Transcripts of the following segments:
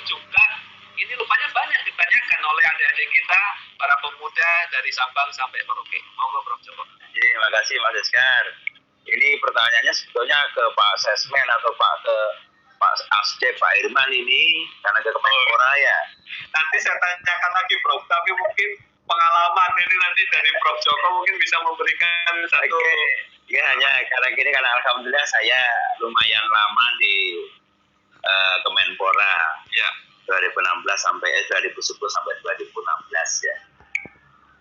juga ini rupanya banyak ditanyakan oleh adik-adik kita, para pemuda dari Sabang sampai Merauke. Monggo Prof. Joko. Terima kasih Mas Eskar. Ini pertanyaannya sebetulnya ke Pak Sesmen atau Pak Asdep, Pak Irman ini, karena ke Kemenpora ya. Nanti saya tanyakan lagi Prof, tapi mungkin pengalaman ini nanti dari Prof. Joko mungkin bisa memberikan satu. Ya hanya karena gini kan alhamdulillah saya lumayan lama di Kemenpora. Ya. 2016 sampai 2010 sampai 2016 ya.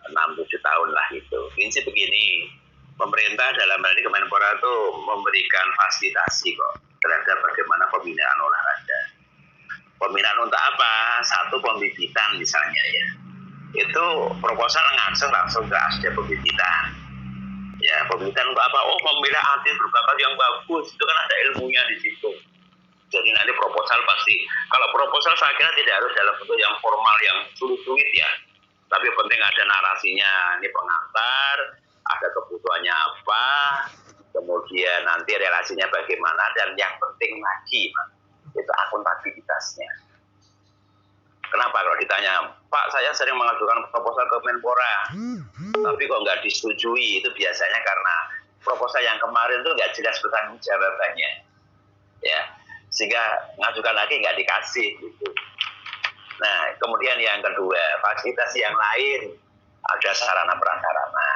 6-7 tahun lah itu. Prinsip begini, pemerintah dalam hal ini Kemenpora itu memberikan fasilitasi kok terhadap bagaimana pembinaan olahraga. Pembinaan untuk apa? Satu, pembibitan misalnya ya. Itu proposal langsung ke asdep pembibitan. Ya, pembibitan untuk apa? Oh, membina atlet berbakat yang bagus. Itu kan ada ilmunya di situ. Jadi nanti proposal pasti, kalau proposal saya kira tidak harus dalam bentuk yang formal, yang sulit-sulit ya. Tapi penting ada narasinya, ini pengantar, ada kebutuhannya apa, kemudian nanti relasinya bagaimana, dan yang penting lagi, itu akuntabilitasnya. Kenapa kalau ditanya, Pak saya sering mengajukan proposal ke Menpora, tapi kok nggak disetujui, itu biasanya karena proposal yang kemarin itu nggak jelas bertanggung jawabannya. Ya. Sehingga ngajukan lagi nggak dikasih gitu. Nah kemudian yang kedua, fasilitas yang lain, ada sarana prasarana.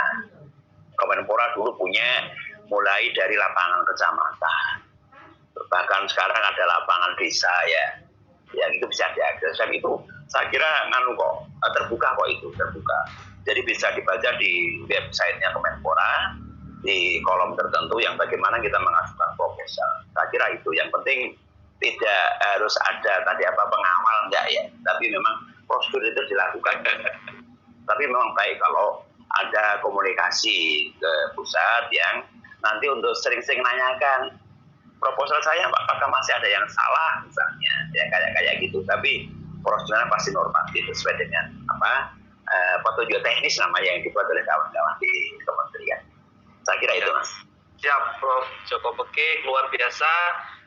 Kemenpora dulu punya mulai dari lapangan kecamatan, bahkan sekarang ada lapangan desa ya, yang itu bisa diakses. Dan itu saya kira terbuka kok, itu terbuka. Jadi bisa dibaca di websitenya Kemenpora, di kolom tertentu yang bagaimana kita mengajukan proposal. Saya kira itu yang penting, tidak harus ada tadi pengawal enggak ya, tapi memang prosedur itu dilakukan. Tapi memang baik kalau ada komunikasi ke pusat yang nanti untuk sering-sering nanyakan proposal saya apakah masih ada yang salah misalnya ya, kayak gitu. Tapi prosedurnya pasti normatif sesuai dengan petunjuk teknis namanya yang dibuat oleh kawan-kawan di kementerian. Saya kira itu Mas. Siap Prof. Joko Pekik, luar biasa.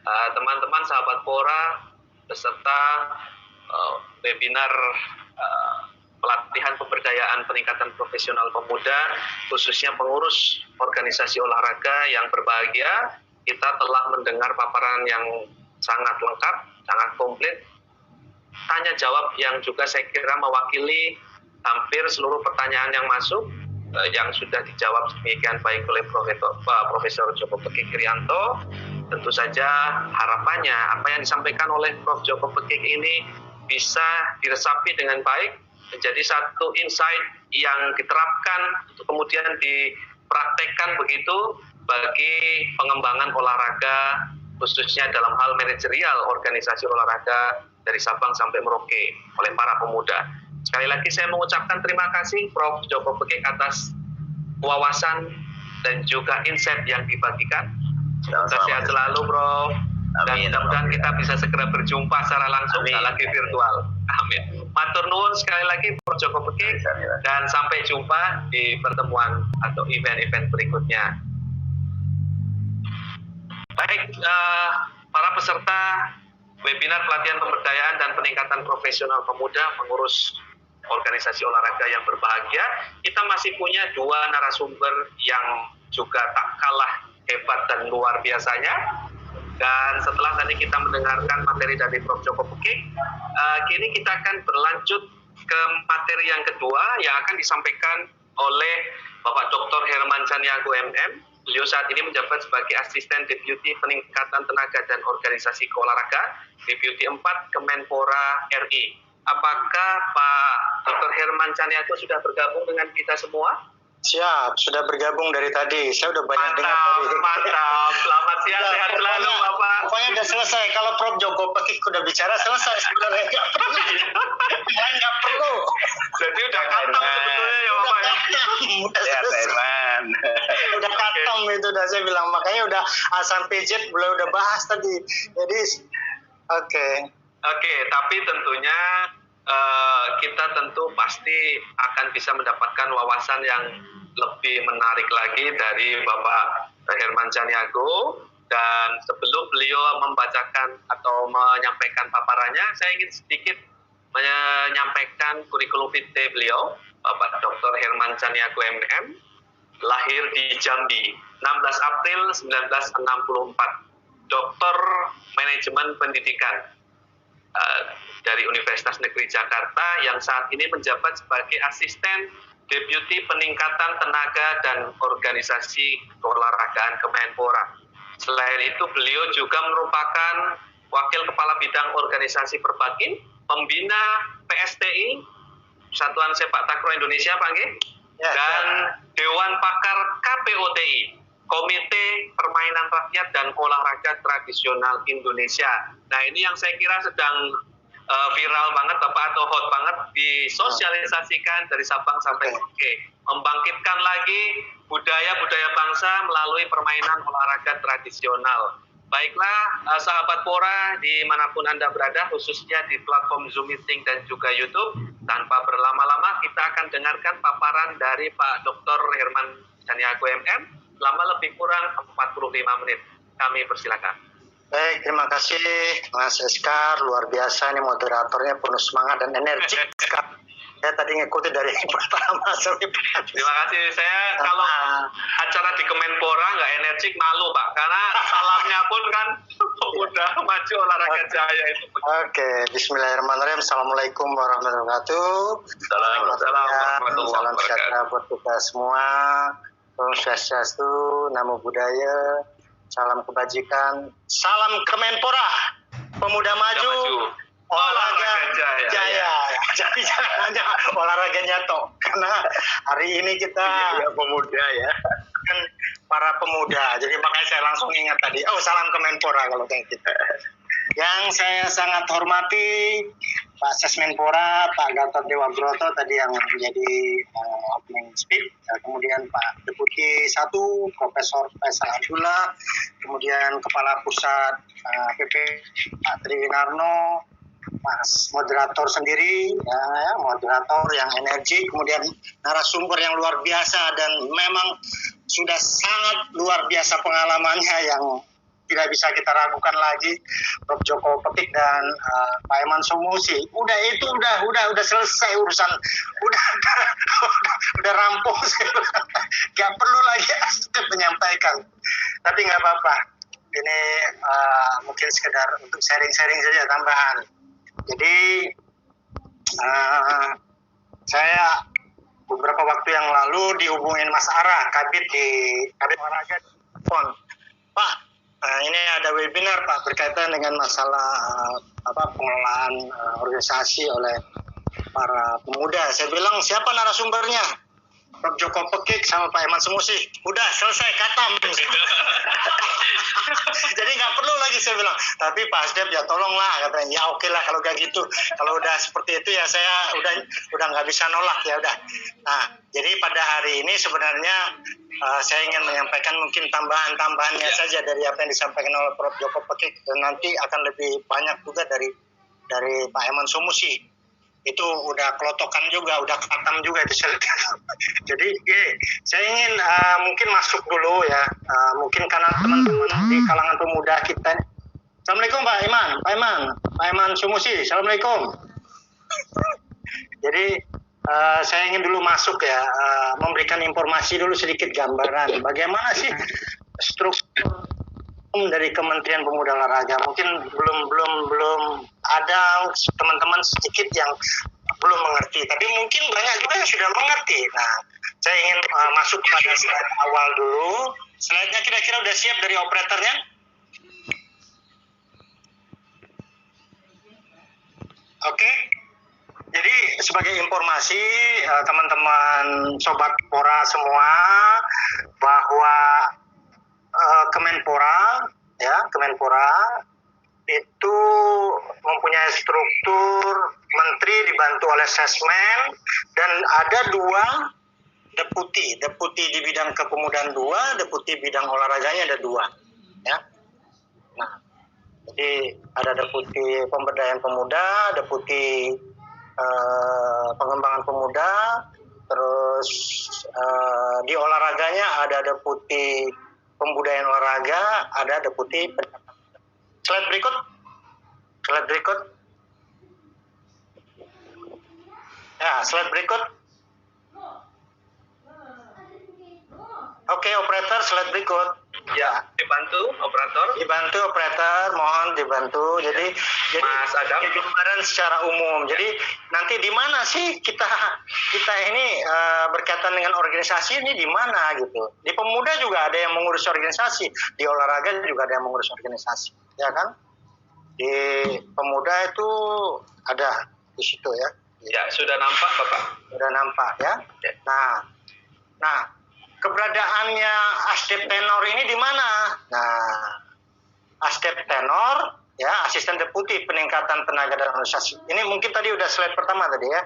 Teman-teman sahabat Pora beserta webinar pelatihan pemberdayaan peningkatan profesional pemuda, khususnya pengurus organisasi olahraga yang berbahagia, kita telah mendengar paparan yang sangat lengkap, sangat komplit, tanya jawab yang juga saya kira mewakili hampir seluruh pertanyaan yang masuk, yang sudah dijawab demikian baik oleh Profesor Joko Pekik Krianto. Tentu saja harapannya apa yang disampaikan oleh Prof. Joko Pekik ini bisa diresapi dengan baik, menjadi satu insight yang diterapkan untuk kemudian dipraktekkan begitu bagi pengembangan olahraga, khususnya dalam hal manajerial organisasi olahraga dari Sabang sampai Merauke oleh para pemuda. Sekali lagi saya mengucapkan terima kasih Prof. Joko Pekik atas wawasan dan juga insight yang dibagikan. Semoga sehat selalu Prof. Dan mudah-mudahan kita bisa segera berjumpa secara langsung, lagi virtual. Amin. Matur nuwun sekali lagi Prof. Joko Pekik, dan sampai jumpa di pertemuan atau event-event berikutnya. Baik, para peserta webinar pelatihan pemberdayaan dan peningkatan profesional pemuda pengurus organisasi olahraga yang berbahagia, kita masih punya dua narasumber yang juga tak kalah hebat dan luar biasanya. Dan setelah tadi kita mendengarkan materi dari Prof. Joko Pekik, kini kita akan berlanjut ke materi yang kedua yang akan disampaikan oleh Bapak Dr. Herman Caniago MM. Beliau saat ini menjabat sebagai Asisten Deputi Peningkatan Tenaga dan Organisasi Keolahragaan, Deputi 4 Kemenpora RI. Apakah Pak Dr. Herman Caniago sudah bergabung dengan kita semua? Siap, sudah bergabung dari tadi. Saya udah banyak dengar tadi. Mantap. Selamat siang, sehat selalu Bapak. Pokoknya udah selesai. Kalau Prof. Joko Pekik udah bicara, selesai sebenarnya. Nggak perlu. Jadi udah katam sebetulnya ya Bapak ya. Udah selesai. Udah katam itu udah saya bilang. Makanya udah asam pijet udah bahas tadi. Jadi Oke, tapi tentunya kita tentu pasti akan bisa mendapatkan wawasan yang lebih menarik lagi dari Bapak Herman Caniago. Dan sebelum beliau membacakan atau menyampaikan paparannya, saya ingin sedikit menyampaikan kurikulum vitae beliau, Bapak Dr. Herman Caniago MM, lahir di Jambi, 16 April 1964, doktor manajemen pendidikan dari Universitas Negeri Jakarta yang saat ini menjabat sebagai asisten Deputi Peningkatan Tenaga dan Organisasi Keolahragaan Kemenpora. Selain itu, beliau juga merupakan Wakil Kepala Bidang Organisasi Perbakin, Pembina PSTI, Satuan Sepak Takraw Indonesia, Pak Nggih, dan Dewan Pakar KPOTI, Komite Permainan Rakyat dan Olahraga Tradisional Indonesia. Nah, ini yang saya kira sedang viral banget Bapak, atau hot banget disosialisasikan dari Sabang sampai Merauke, membangkitkan lagi budaya-budaya bangsa melalui permainan olahraga tradisional. Baiklah sahabat Pora dimanapun Anda berada, khususnya di platform Zoom Meeting dan juga YouTube, tanpa berlama-lama kita akan dengarkan paparan dari Pak Dr. Herman Caniago MM selama lebih kurang 45 menit. Kami persilakan. Baik, terima kasih Mas Eskar, luar biasa nih moderatornya, penuh semangat dan energi. Saya tadi ngikutin dari pertama sampai Terima kasih. Saya kalau acara di Kemenpora nggak energik malu Pak, karena salamnya pun kan udah maju olahraga jaya itu. Oke, Bismillahirrahmanirrahim. Assalamualaikum warahmatullahi wabarakatuh. Salam sejahtera buat kita semua. Om Swastiastu, Namo Buddhaya. Salam kebajikan, salam Kemenpora, pemuda maju, olahraga jaya. Jadi jangan hanya olahraganya toh, karena hari ini kita pemuda ya, kan para pemuda. Jadi makanya saya langsung ingat tadi, salam Kemenpora kalau kayak kita. Yang saya sangat hormati Pak Sesmenpora, Pak Gatot Dewa Broto tadi yang menjadi opening speak, kemudian Pak Deputi 1, Profesor Faisal Abdullah, kemudian Kepala Pusat PP Pak Triwinarno, Mas moderator sendiri, moderator yang energik, kemudian narasumber yang luar biasa dan memang sudah sangat luar biasa pengalamannya yang tidak bisa kita ragukan lagi, Prof. Joko Petik dan Pak Eman Somusi. Udah selesai urusan, udah rampung, nggak perlu lagi menyampaikan. Tapi nggak apa-apa, ini mungkin sekedar untuk sharing-sharing saja tambahan. Jadi saya beberapa waktu yang lalu dihubungin Mas Ara, Kabid Olahraga Pon. Pak, ini ada webinar Pak berkaitan dengan masalah pengelolaan organisasi oleh para pemuda. Saya bilang, siapa narasumbernya? Prof. Joko Pekik sama Pak Eman Semusi. Udah selesai, katam. Jadi nggak perlu lagi saya bilang. Tapi Pak Asdep ya tolonglah, katanya. Ya oke lah kalau kayak gitu. Kalau udah seperti itu ya saya udah nggak bisa nolak, ya udah. Nah, jadi pada hari ini sebenarnya saya ingin menyampaikan mungkin tambahan-tambahannya saja dari apa yang disampaikan oleh Prof. Joko Pekik, dan nanti akan lebih banyak juga dari Pak Eman Somusi. Itu udah kelotokan juga, udah katam juga itu. Jadi saya ingin mungkin masuk dulu ya, mungkin karena teman-teman di kalangan pemuda kita. Assalamualaikum Pak Eman Somusi, Assalamualaikum. Jadi saya ingin dulu masuk ya, memberikan informasi dulu sedikit gambaran bagaimana sih struktur dari Kementerian Pemuda Olahraga. Mungkin belum ada teman-teman sedikit yang belum mengerti, tapi mungkin banyak juga yang sudah mengerti. Nah, saya ingin masuk pada slide awal dulu. Slide-nya kira-kira udah siap dari operatornya? Oke. Jadi sebagai informasi teman-teman Sobat Pora semua, bahwa Kemenpora itu mempunyai struktur menteri dibantu oleh Sesmen, dan ada 2 deputi di bidang kepemudaan 2, deputi bidang olahraganya ada 2 ya. Nah, jadi ada deputi pemberdayaan pemuda, deputi pengembangan pemuda, terus di olahraganya ada deputi Pembudayaan Olahraga ada Deputi. Slide berikut. Ya, slide berikut. Oke, operator, slide berikut. Ya, dibantu operator. Mohon dibantu. Jadi Mas Adam, gambaran secara umum. Jadi nanti di mana sih kita ini berkaitan dengan organisasi ini di mana gitu. Di pemuda juga ada yang mengurus organisasi, di olahraga juga ada yang mengurus organisasi, ya kan? Di pemuda itu ada di situ ya. ya sudah nampak Bapak. Sudah nampak ya. Nah, keberadaannya Asdep Tenor ini di mana? Nah, Asdep Tenor ya, asisten deputi peningkatan tenaga dan organisasi. Ini mungkin tadi udah slide pertama tadi ya.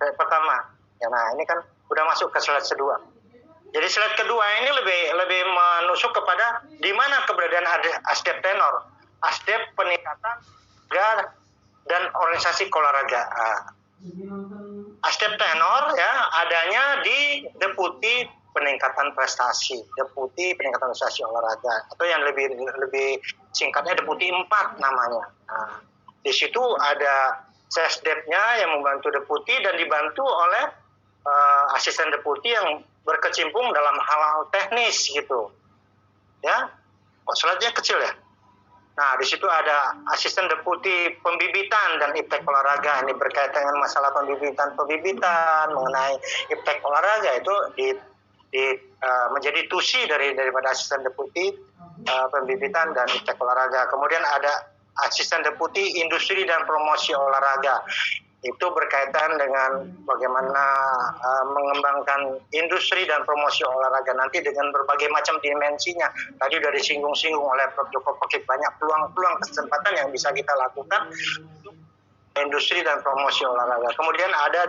Slide pertama. Ya, nah ini kan udah masuk ke slide kedua. Jadi slide kedua ini lebih menusuk kepada di mana keberadaan Asdep Tenor, Asdep peningkatan tenaga dan organisasi keolahragaan. Asdep Tenor ya adanya di Deputi Peningkatan Prestasi, Deputi Peningkatan Prestasi Olahraga, atau yang lebih singkatnya Deputi 4 namanya. Nah, di situ ada Sesdepnya yang membantu deputi dan dibantu oleh asisten deputi yang berkecimpung dalam hal-hal teknis gitu. Ya, kok slide-nya kecil ya? Nah, di situ ada asisten deputi pembibitan dan iptek olahraga. Ini berkaitan dengan masalah pembibitan mengenai iptek olahraga itu menjadi tusi daripada asisten deputi pembibitan dan iptek olahraga. Kemudian ada asisten deputi industri dan promosi olahraga. Itu berkaitan dengan bagaimana mengembangkan industri dan promosi olahraga nanti dengan berbagai macam dimensinya. Tadi sudah disinggung-singgung oleh Prof. Joko Pakit, banyak peluang-peluang kesempatan yang bisa kita lakukan untuk industri dan promosi olahraga. Kemudian ada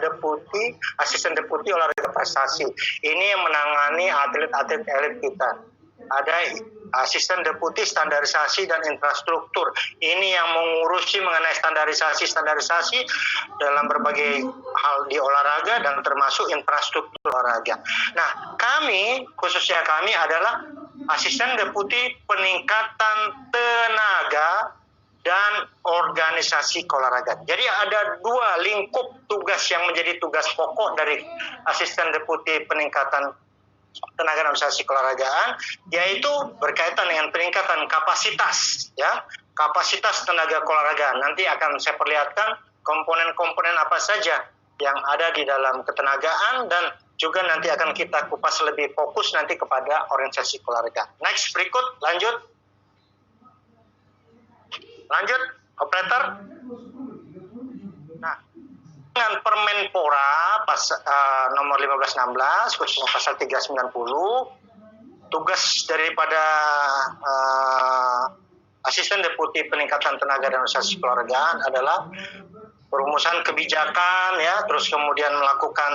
asisten deputi olahraga prestasi. Ini yang menangani atlet-atlet elit kita. Ada asisten deputi standarisasi dan infrastruktur. Ini yang mengurusi mengenai standarisasi dalam berbagai hal di olahraga dan termasuk infrastruktur olahraga. Nah, khususnya kami adalah asisten deputi peningkatan tenaga dan organisasi keolahragaan. Jadi ada dua lingkup tugas yang menjadi tugas pokok dari asisten deputi peningkatan tenaga dan organisasi keolahragaan, yaitu berkaitan dengan peningkatan kapasitas, ya, kapasitas tenaga keolahragaan. Nanti akan saya perlihatkan komponen-komponen apa saja yang ada di dalam ketenagaan dan juga nanti akan kita kupas lebih fokus nanti kepada organisasi keolahragaan. Next, berikut, lanjut, operator. Nah, dengan Permenpora nomor 1516 khususnya pasal 390, tugas daripada asisten deputi peningkatan tenaga dan organisasi keolahragaan adalah perumusan kebijakan, ya, terus kemudian melakukan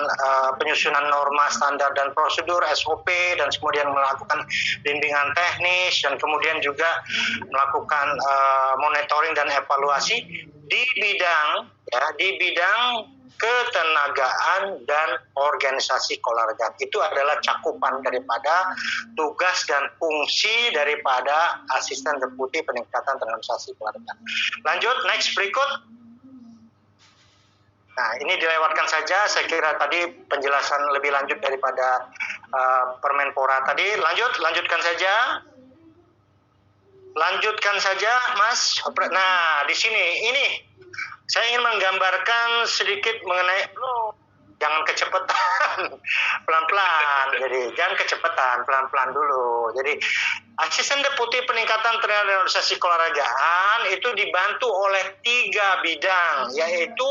penyusunan norma standar dan prosedur SOP, dan kemudian melakukan bimbingan teknis, dan kemudian juga melakukan monitoring dan evaluasi di bidang ketenagaan dan organisasi keolahragaan. Itu adalah cakupan daripada tugas dan fungsi daripada asisten deputi peningkatan organisasi keolahragaan. Lanjut, next, berikut. Nah, ini dilewatkan saja. Saya kira tadi penjelasan lebih lanjut daripada Permenpora tadi. Lanjutkan saja, Mas. Nah, di sini ini saya ingin menggambarkan sedikit mengenai jangan kecepatan, pelan-pelan. Jadi jangan kecepatan, pelan-pelan dulu. Jadi asisten deputi peningkatan tenaga dan organisasi keolahragaan itu dibantu oleh 3 bidang, yaitu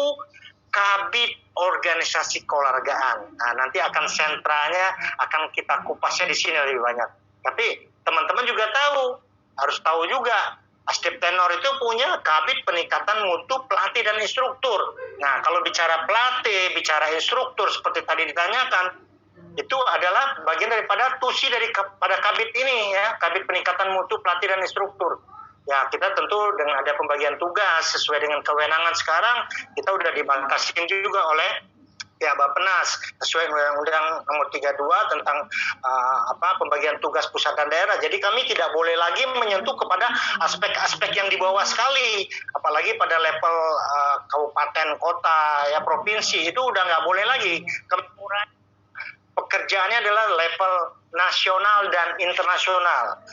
Kabid organisasi keolahragaan. Nah, nanti akan sentranya akan kita kupasnya di sini lebih banyak. Tapi teman-teman juga harus tahu juga Asdep Tenor itu punya Kabid peningkatan mutu pelatih dan instruktur. Nah, kalau bicara pelatih, bicara instruktur seperti tadi ditanyakan, itu adalah bagian daripada tusi pada Kabid ini, ya, Kabid peningkatan mutu pelatih dan instruktur. Ya, kita tentu dengan ada pembagian tugas sesuai dengan kewenangan sekarang, kita udah dibatasin juga oleh pihak Bappenas sesuai Undang-Undang Nomor 32 tentang pembagian tugas pusat dan daerah. Jadi kami tidak boleh lagi menyentuh kepada aspek-aspek yang di bawah sekali, apalagi pada level kabupaten, kota, ya provinsi itu udah nggak boleh lagi. Pekerjaannya adalah level nasional dan internasional.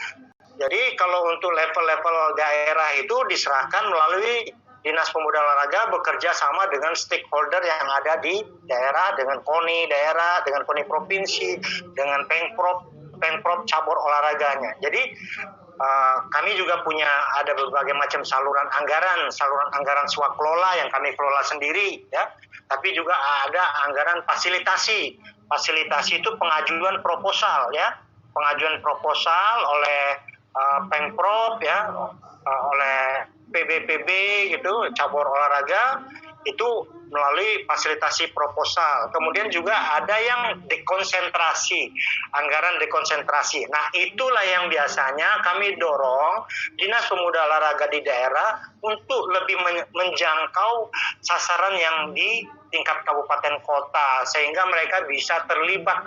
Jadi kalau untuk level-level daerah itu diserahkan melalui Dinas Pemuda Olahraga bekerja sama dengan stakeholder yang ada di daerah, dengan KONI daerah, dengan KONI provinsi, dengan Pengprov cabur olahraganya. Jadi kami juga punya ada berbagai macam saluran anggaran swakelola yang kami kelola sendiri, ya. Tapi juga ada anggaran fasilitasi. Fasilitasi itu pengajuan proposal, ya. Pengajuan proposal oleh Pengprov, ya, oleh PBPB gitu, cabur olahraga itu melalui fasilitasi proposal. Kemudian juga ada yang dekonsentrasi, anggaran dekonsentrasi. Nah, itulah yang biasanya kami dorong Dinas Pemuda Olahraga di daerah untuk lebih menjangkau sasaran yang di tingkat kabupaten kota sehingga mereka bisa terlibat.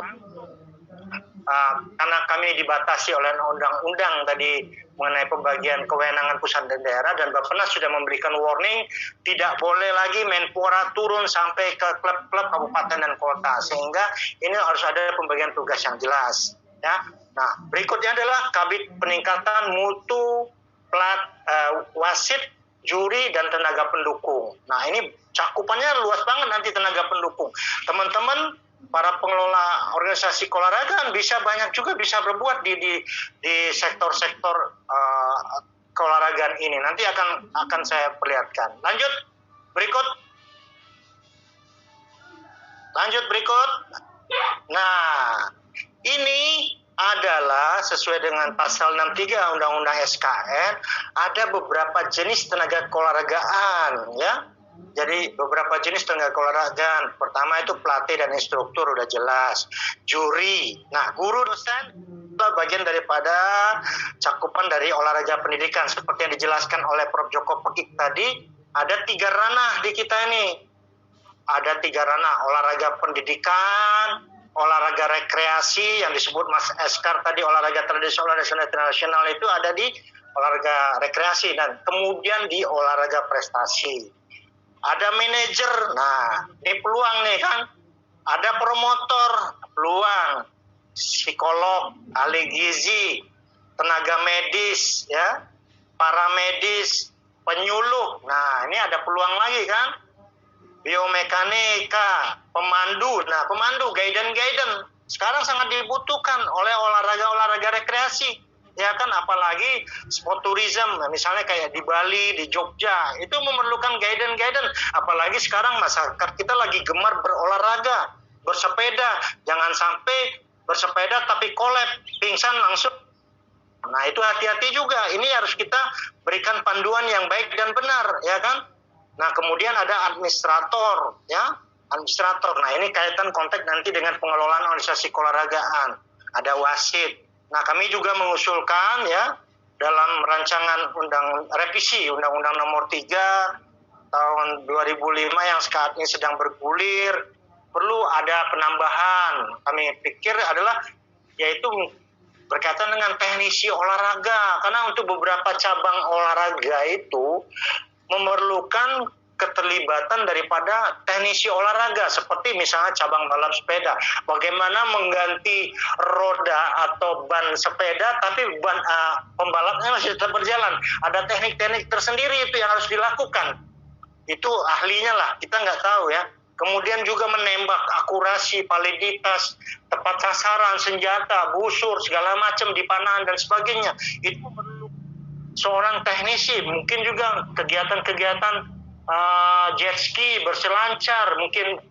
Karena kami dibatasi oleh undang-undang tadi mengenai pembagian kewenangan pusat dan daerah, dan Bappenas sudah memberikan warning tidak boleh lagi Menpora turun sampai ke klub-klub kabupaten dan kota, sehingga ini harus ada pembagian tugas yang jelas, ya. Nah, berikutnya adalah kabit peningkatan mutu wasit, juri, dan tenaga pendukung. Nah, ini cakupannya luas banget nanti tenaga pendukung. Teman-teman para pengelola organisasi keolahragaan bisa berbuat di sektor-sektor keolahragaan ini. Nanti akan saya perlihatkan. Lanjut berikut. Nah, ini adalah sesuai dengan pasal 63 Undang-Undang SKN, ada beberapa jenis tenaga keolahragaan, ya. Jadi beberapa jenis tenaga keolahragaan. Pertama itu pelatih dan instruktur, udah jelas. Juri. Nah, guru dosen adalah bagian daripada cakupan dari olahraga pendidikan. Seperti yang dijelaskan oleh Prof. Joko Pekik tadi, ada 3 ranah di kita ini. Ada 3 ranah, olahraga pendidikan, olahraga rekreasi yang disebut Mas Eskar tadi, olahraga tradisional nasional internasional itu ada di olahraga rekreasi, dan kemudian di olahraga prestasi. Ada manajer, nah ini peluang nih kan. Ada promotor, peluang. Psikolog, ahli gizi, tenaga medis, ya, paramedis, penyuluh. Nah, ini ada peluang lagi kan. Biomekanika, pemandu. Nah, pemandu, guidance. Sekarang sangat dibutuhkan oleh olahraga rekreasi. Ya kan, apalagi sport tourism, misalnya kayak di Bali, di Jogja, itu memerlukan guidance. Apalagi sekarang masyarakat kita lagi gemar berolahraga, bersepeda. Jangan sampai bersepeda tapi kolap, pingsan langsung. Nah, itu hati-hati juga. Ini harus kita berikan panduan yang baik dan benar, ya kan? Nah, kemudian ada administrator, ya. Administrator. Nah, ini kaitan konteks nanti dengan pengelolaan organisasi keolahragaan. Ada wasit. Nah, kami juga mengusulkan, ya, dalam rancangan revisi Undang-Undang Nomor 3 tahun 2005 yang saat ini sedang bergulir, perlu ada penambahan. Kami pikir adalah yaitu berkaitan dengan teknisi olahraga, karena untuk beberapa cabang olahraga itu memerlukan keterlibatan daripada teknisi olahraga, seperti misalnya cabang balap sepeda. Bagaimana mengganti roda atau ban sepeda, tapi pembalapnya masih tetap berjalan. Ada teknik-teknik tersendiri itu yang harus dilakukan. Itu ahlinya lah, kita nggak tahu, ya. Kemudian juga menembak, akurasi, validitas, tepat sasaran, senjata, busur, segala macam di panahan dan sebagainya. Itu perlu seorang teknisi. Mungkin juga kegiatan-kegiatan jet ski, berselancar, mungkin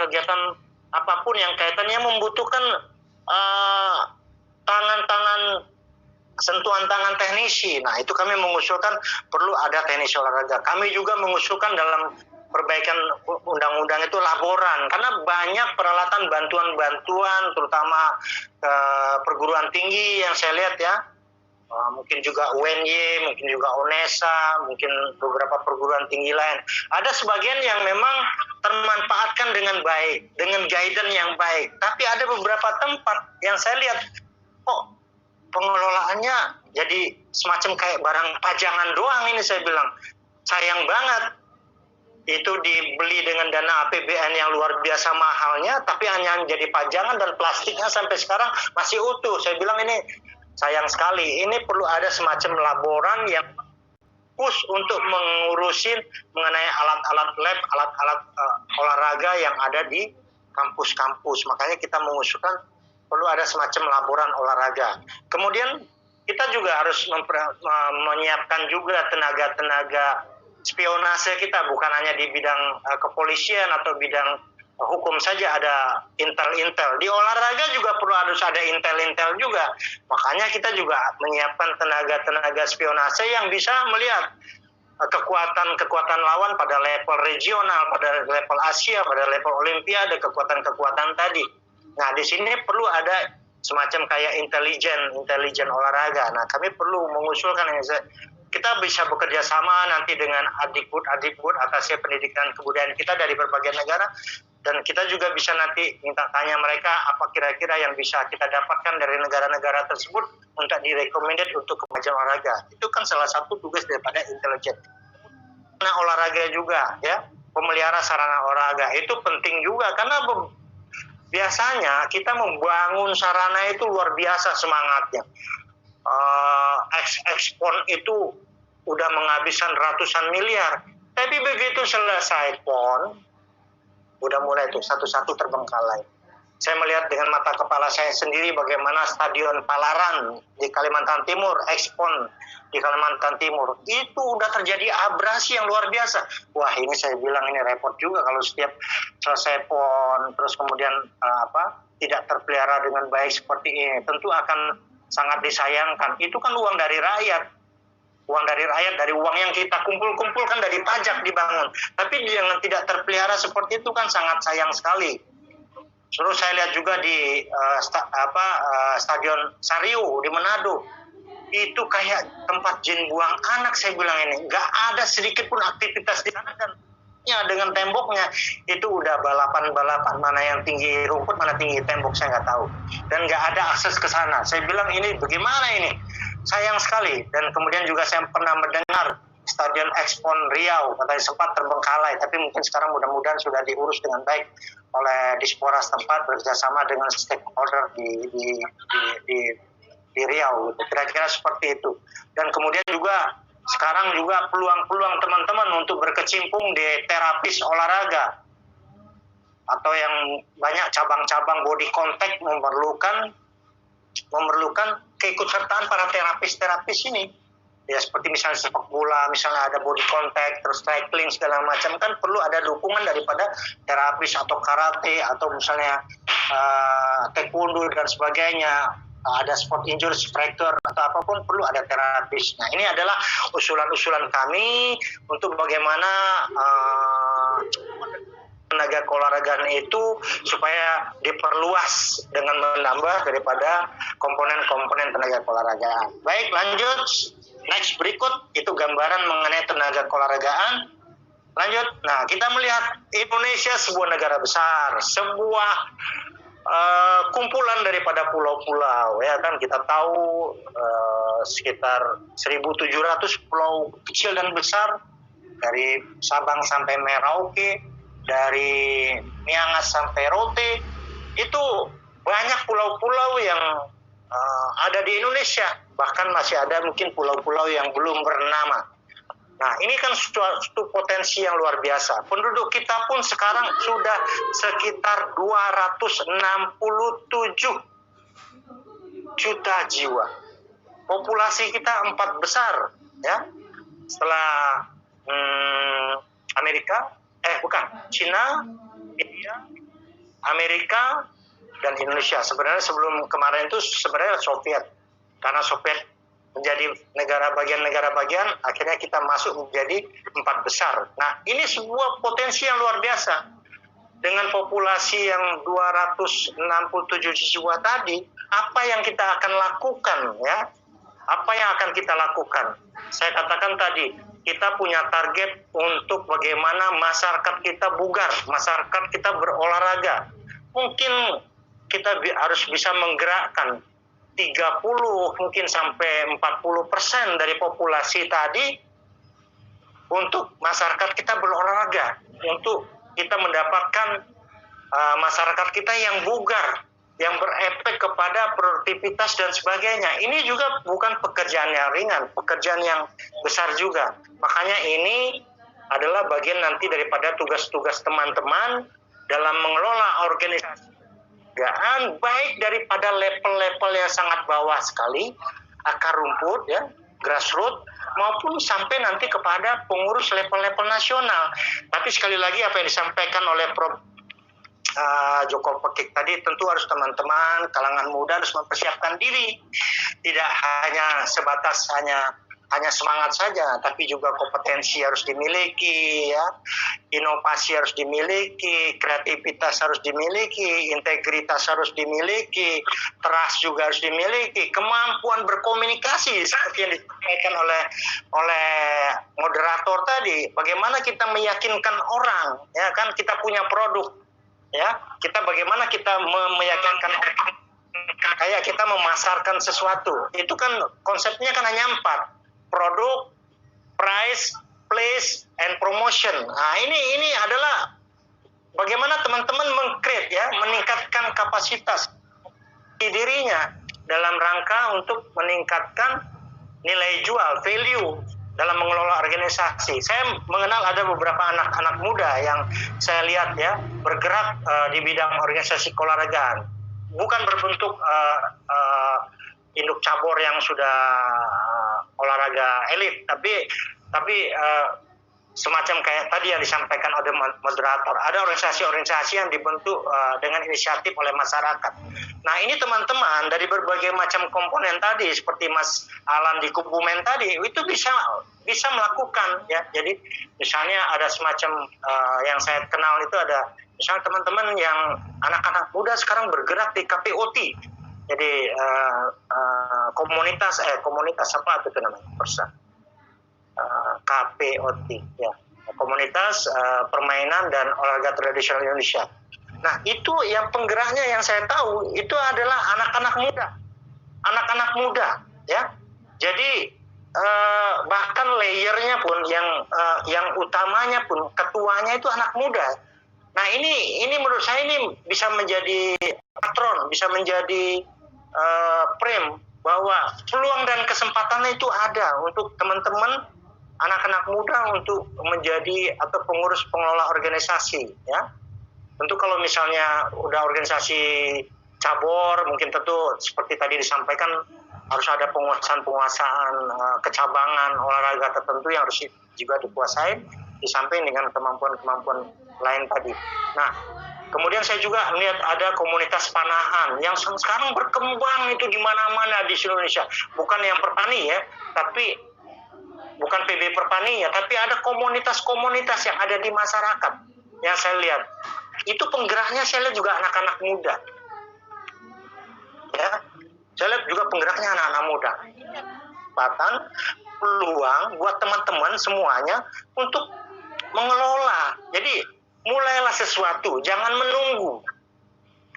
kegiatan apapun yang kaitannya membutuhkan sentuhan tangan teknisi. Nah, itu kami mengusulkan perlu ada teknisi olahraga. Kami juga mengusulkan dalam perbaikan undang-undang itu laporan, karena banyak peralatan bantuan-bantuan, terutama perguruan tinggi yang saya lihat, ya, mungkin juga UNY, mungkin juga UNESA, mungkin beberapa perguruan tinggi lain. Ada sebagian yang memang termanfaatkan dengan baik, dengan guidance yang baik. Tapi ada beberapa tempat yang saya lihat, kok pengelolaannya jadi semacam kayak barang pajangan doang ini, saya bilang. Sayang banget. Itu dibeli dengan dana APBN yang luar biasa mahalnya, tapi hanya jadi pajangan dan plastiknya sampai sekarang masih utuh. Saya bilang ini sayang sekali. Ini perlu ada semacam laboran yang khusus untuk mengurusin mengenai alat-alat lab, alat-alat olahraga yang ada di kampus-kampus. Makanya kita mengusulkan perlu ada semacam laboran olahraga. Kemudian kita juga harus menyiapkan juga tenaga-tenaga spionase kita, bukan hanya di bidang kepolisian atau bidang hukum saja, ada intel-intel. Di olahraga juga harus ada intel-intel juga. Makanya kita juga menyiapkan tenaga-tenaga spionase yang bisa melihat kekuatan-kekuatan lawan pada level regional, pada level Asia, pada level Olimpiade, kekuatan-kekuatan tadi. Nah, di sini perlu ada semacam kayak intelijen olahraga. Nah, kami perlu mengusulkan ini. Kita bisa bekerja sama nanti dengan adikbud atasnya pendidikan kebudayaan kita dari berbagai negara, dan kita juga bisa nanti minta tanya mereka apa kira-kira yang bisa kita dapatkan dari negara-negara tersebut untuk direkomendasi untuk kemajuan olahraga. Itu kan salah satu tugas daripada intelijen. Nah, olahraga juga ya, pemelihara sarana olahraga itu penting juga, karena biasanya kita membangun sarana itu luar biasa semangatnya. Ekspor itu udah menghabiskan ratusan miliar, tapi begitu selesai PON udah mulai tuh satu-satu terbengkalai. Saya melihat dengan mata kepala saya sendiri bagaimana Stadion Palaran di Kalimantan Timur, Ekspon di Kalimantan Timur, itu udah terjadi abrasi yang luar biasa. Wah, ini saya bilang ini repot juga kalau setiap selesai PON terus kemudian tidak terpelihara dengan baik seperti ini. Tentu akan sangat disayangkan. Itu kan uang dari rakyat. Uang dari rakyat, dari uang yang kita kumpulkan dari pajak dibangun. Tapi yang tidak terpelihara seperti itu kan sangat sayang sekali. Terus saya lihat juga di Stadion Sariu di Manado. Itu kayak tempat jin buang anak, saya bilang ini. Nggak ada sedikit pun aktivitas di sana, dan dengan temboknya itu udah balapan mana yang tinggi rumput, mana tinggi tembok, saya nggak tahu, dan nggak ada akses ke sana. Saya bilang ini bagaimana ini, sayang sekali. Dan kemudian juga saya pernah mendengar Stadion Ekspon Riau katanya sempat terbengkalai, tapi mungkin sekarang mudah-mudahan sudah diurus dengan baik oleh Dispora setempat bekerjasama dengan stakeholder di Riau, gitu. Kira-kira seperti itu. Dan kemudian juga sekarang juga peluang-peluang teman-teman untuk berkecimpung di terapis olahraga atau yang banyak cabang-cabang body contact memerlukan keikutsertaan para terapis ini. Ya, seperti misalnya sepak bola, misalnya ada body contact, terus cycling segala macam, kan perlu ada dukungan daripada terapis, atau karate, atau misalnya taekwondo dan sebagainya. Ada sport injury, fracture atau apapun, perlu ada terapis. Nah, ini adalah usulan-usulan kami untuk bagaimana tenaga keolahragaan itu supaya diperluas dengan menambah daripada komponen-komponen tenaga keolahragaan. Baik, lanjut. Next, berikut itu gambaran mengenai tenaga keolahragaan. Lanjut. Nah, kita melihat Indonesia sebuah negara besar, sebuah kumpulan daripada pulau-pulau, ya kan, kita tahu sekitar 1.700 pulau kecil dan besar, dari Sabang sampai Merauke, dari Miangas sampai Rote. Itu banyak pulau-pulau yang ada di Indonesia, bahkan masih ada mungkin pulau-pulau yang belum bernama. Nah, ini kan suatu potensi yang luar biasa. Penduduk kita pun sekarang sudah sekitar 267 juta jiwa. Populasi kita 4 besar, ya. Setelah Cina, India, Amerika, dan Indonesia. Sebenarnya sebelum kemarin itu sebenarnya Soviet. Karena Soviet menjadi negara bagian, akhirnya kita masuk menjadi 4 besar. Nah, ini sebuah potensi yang luar biasa. Dengan populasi yang 267 jiwa tadi, apa yang kita akan lakukan, ya? Apa yang akan kita lakukan? Saya katakan tadi, kita punya target untuk bagaimana masyarakat kita bugar, masyarakat kita berolahraga. Mungkin kita harus bisa menggerakkan 30 mungkin sampai 40% dari populasi tadi untuk masyarakat kita berolahraga, untuk kita mendapatkan masyarakat kita yang bugar, yang berefek kepada produktivitas dan sebagainya. Ini juga bukan pekerjaan yang ringan, pekerjaan yang besar juga. Makanya ini adalah bagian nanti daripada tugas-tugas teman-teman dalam mengelola organisasi pekerjaan, baik daripada level-level yang sangat bawah sekali, akar rumput, ya, grassroots, maupun sampai nanti kepada pengurus level-level nasional. Tapi sekali lagi apa yang disampaikan oleh Prof. Joko Pekik tadi, tentu harus teman-teman kalangan muda harus mempersiapkan diri, tidak hanya sebatas hanya semangat saja, tapi juga kompetensi harus dimiliki, ya, inovasi harus dimiliki, kreativitas harus dimiliki, integritas harus dimiliki, trust juga harus dimiliki, kemampuan berkomunikasi seperti yang disampaikan oleh moderator tadi, bagaimana kita meyakinkan orang, ya kan, kita punya produk. Ya, kita bagaimana kita meyakinkan orang, kayak kita memasarkan sesuatu. Itu kan konsepnya kan hanya 4. Produk, price, place, and promotion. Nah, ini adalah bagaimana teman-teman meng-create, ya, meningkatkan kapasitas dirinya dalam rangka untuk meningkatkan nilai jual, value dalam mengelola organisasi. Saya mengenal ada beberapa anak-anak muda yang saya lihat, ya, bergerak di bidang organisasi keolahragaan. Bukan berbentuk induk cabur yang sudah olahraga elit, tapi semacam kayak tadi yang disampaikan oleh moderator. Ada organisasi-organisasi yang dibentuk dengan inisiatif oleh masyarakat. Nah, ini teman-teman dari berbagai macam komponen tadi, seperti Mas Alan di Kubumen tadi, itu bisa melakukan, ya. Jadi misalnya ada semacam yang saya kenal itu ada misalnya teman-teman yang anak-anak muda sekarang bergerak di KPOT. Jadi komunitas apa itu namanya? KPOT, ya, komunitas permainan dan olahraga tradisional Indonesia. Nah, itu yang penggeraknya yang saya tahu itu adalah anak-anak muda, ya. Jadi bahkan layernya pun yang utamanya pun ketuanya itu anak muda. Nah, ini menurut saya ini bisa menjadi patron, bisa menjadi frame bahwa peluang dan kesempatannya itu ada untuk teman-teman anak-anak muda untuk menjadi atau pengurus pengelola organisasi, ya. Tentu kalau misalnya udah organisasi cabur, mungkin tentu seperti tadi disampaikan harus ada penguasaan kecabangan olahraga tertentu yang harus juga dikuasai, disampaikan dengan kemampuan-kemampuan lain tadi. Nah, kemudian saya juga melihat ada komunitas panahan yang sekarang berkembang itu di mana-mana di seluruh Indonesia. Bukan yang perpani, ya, tapi bukan PB Perpani, ya, tapi ada komunitas-komunitas yang ada di masyarakat yang saya lihat. Itu penggeraknya saya lihat juga anak-anak muda. Ya, saya lihat juga penggeraknya anak-anak muda. Bahkan peluang buat teman-teman semuanya untuk mengelola. Jadi mulailah sesuatu, jangan menunggu.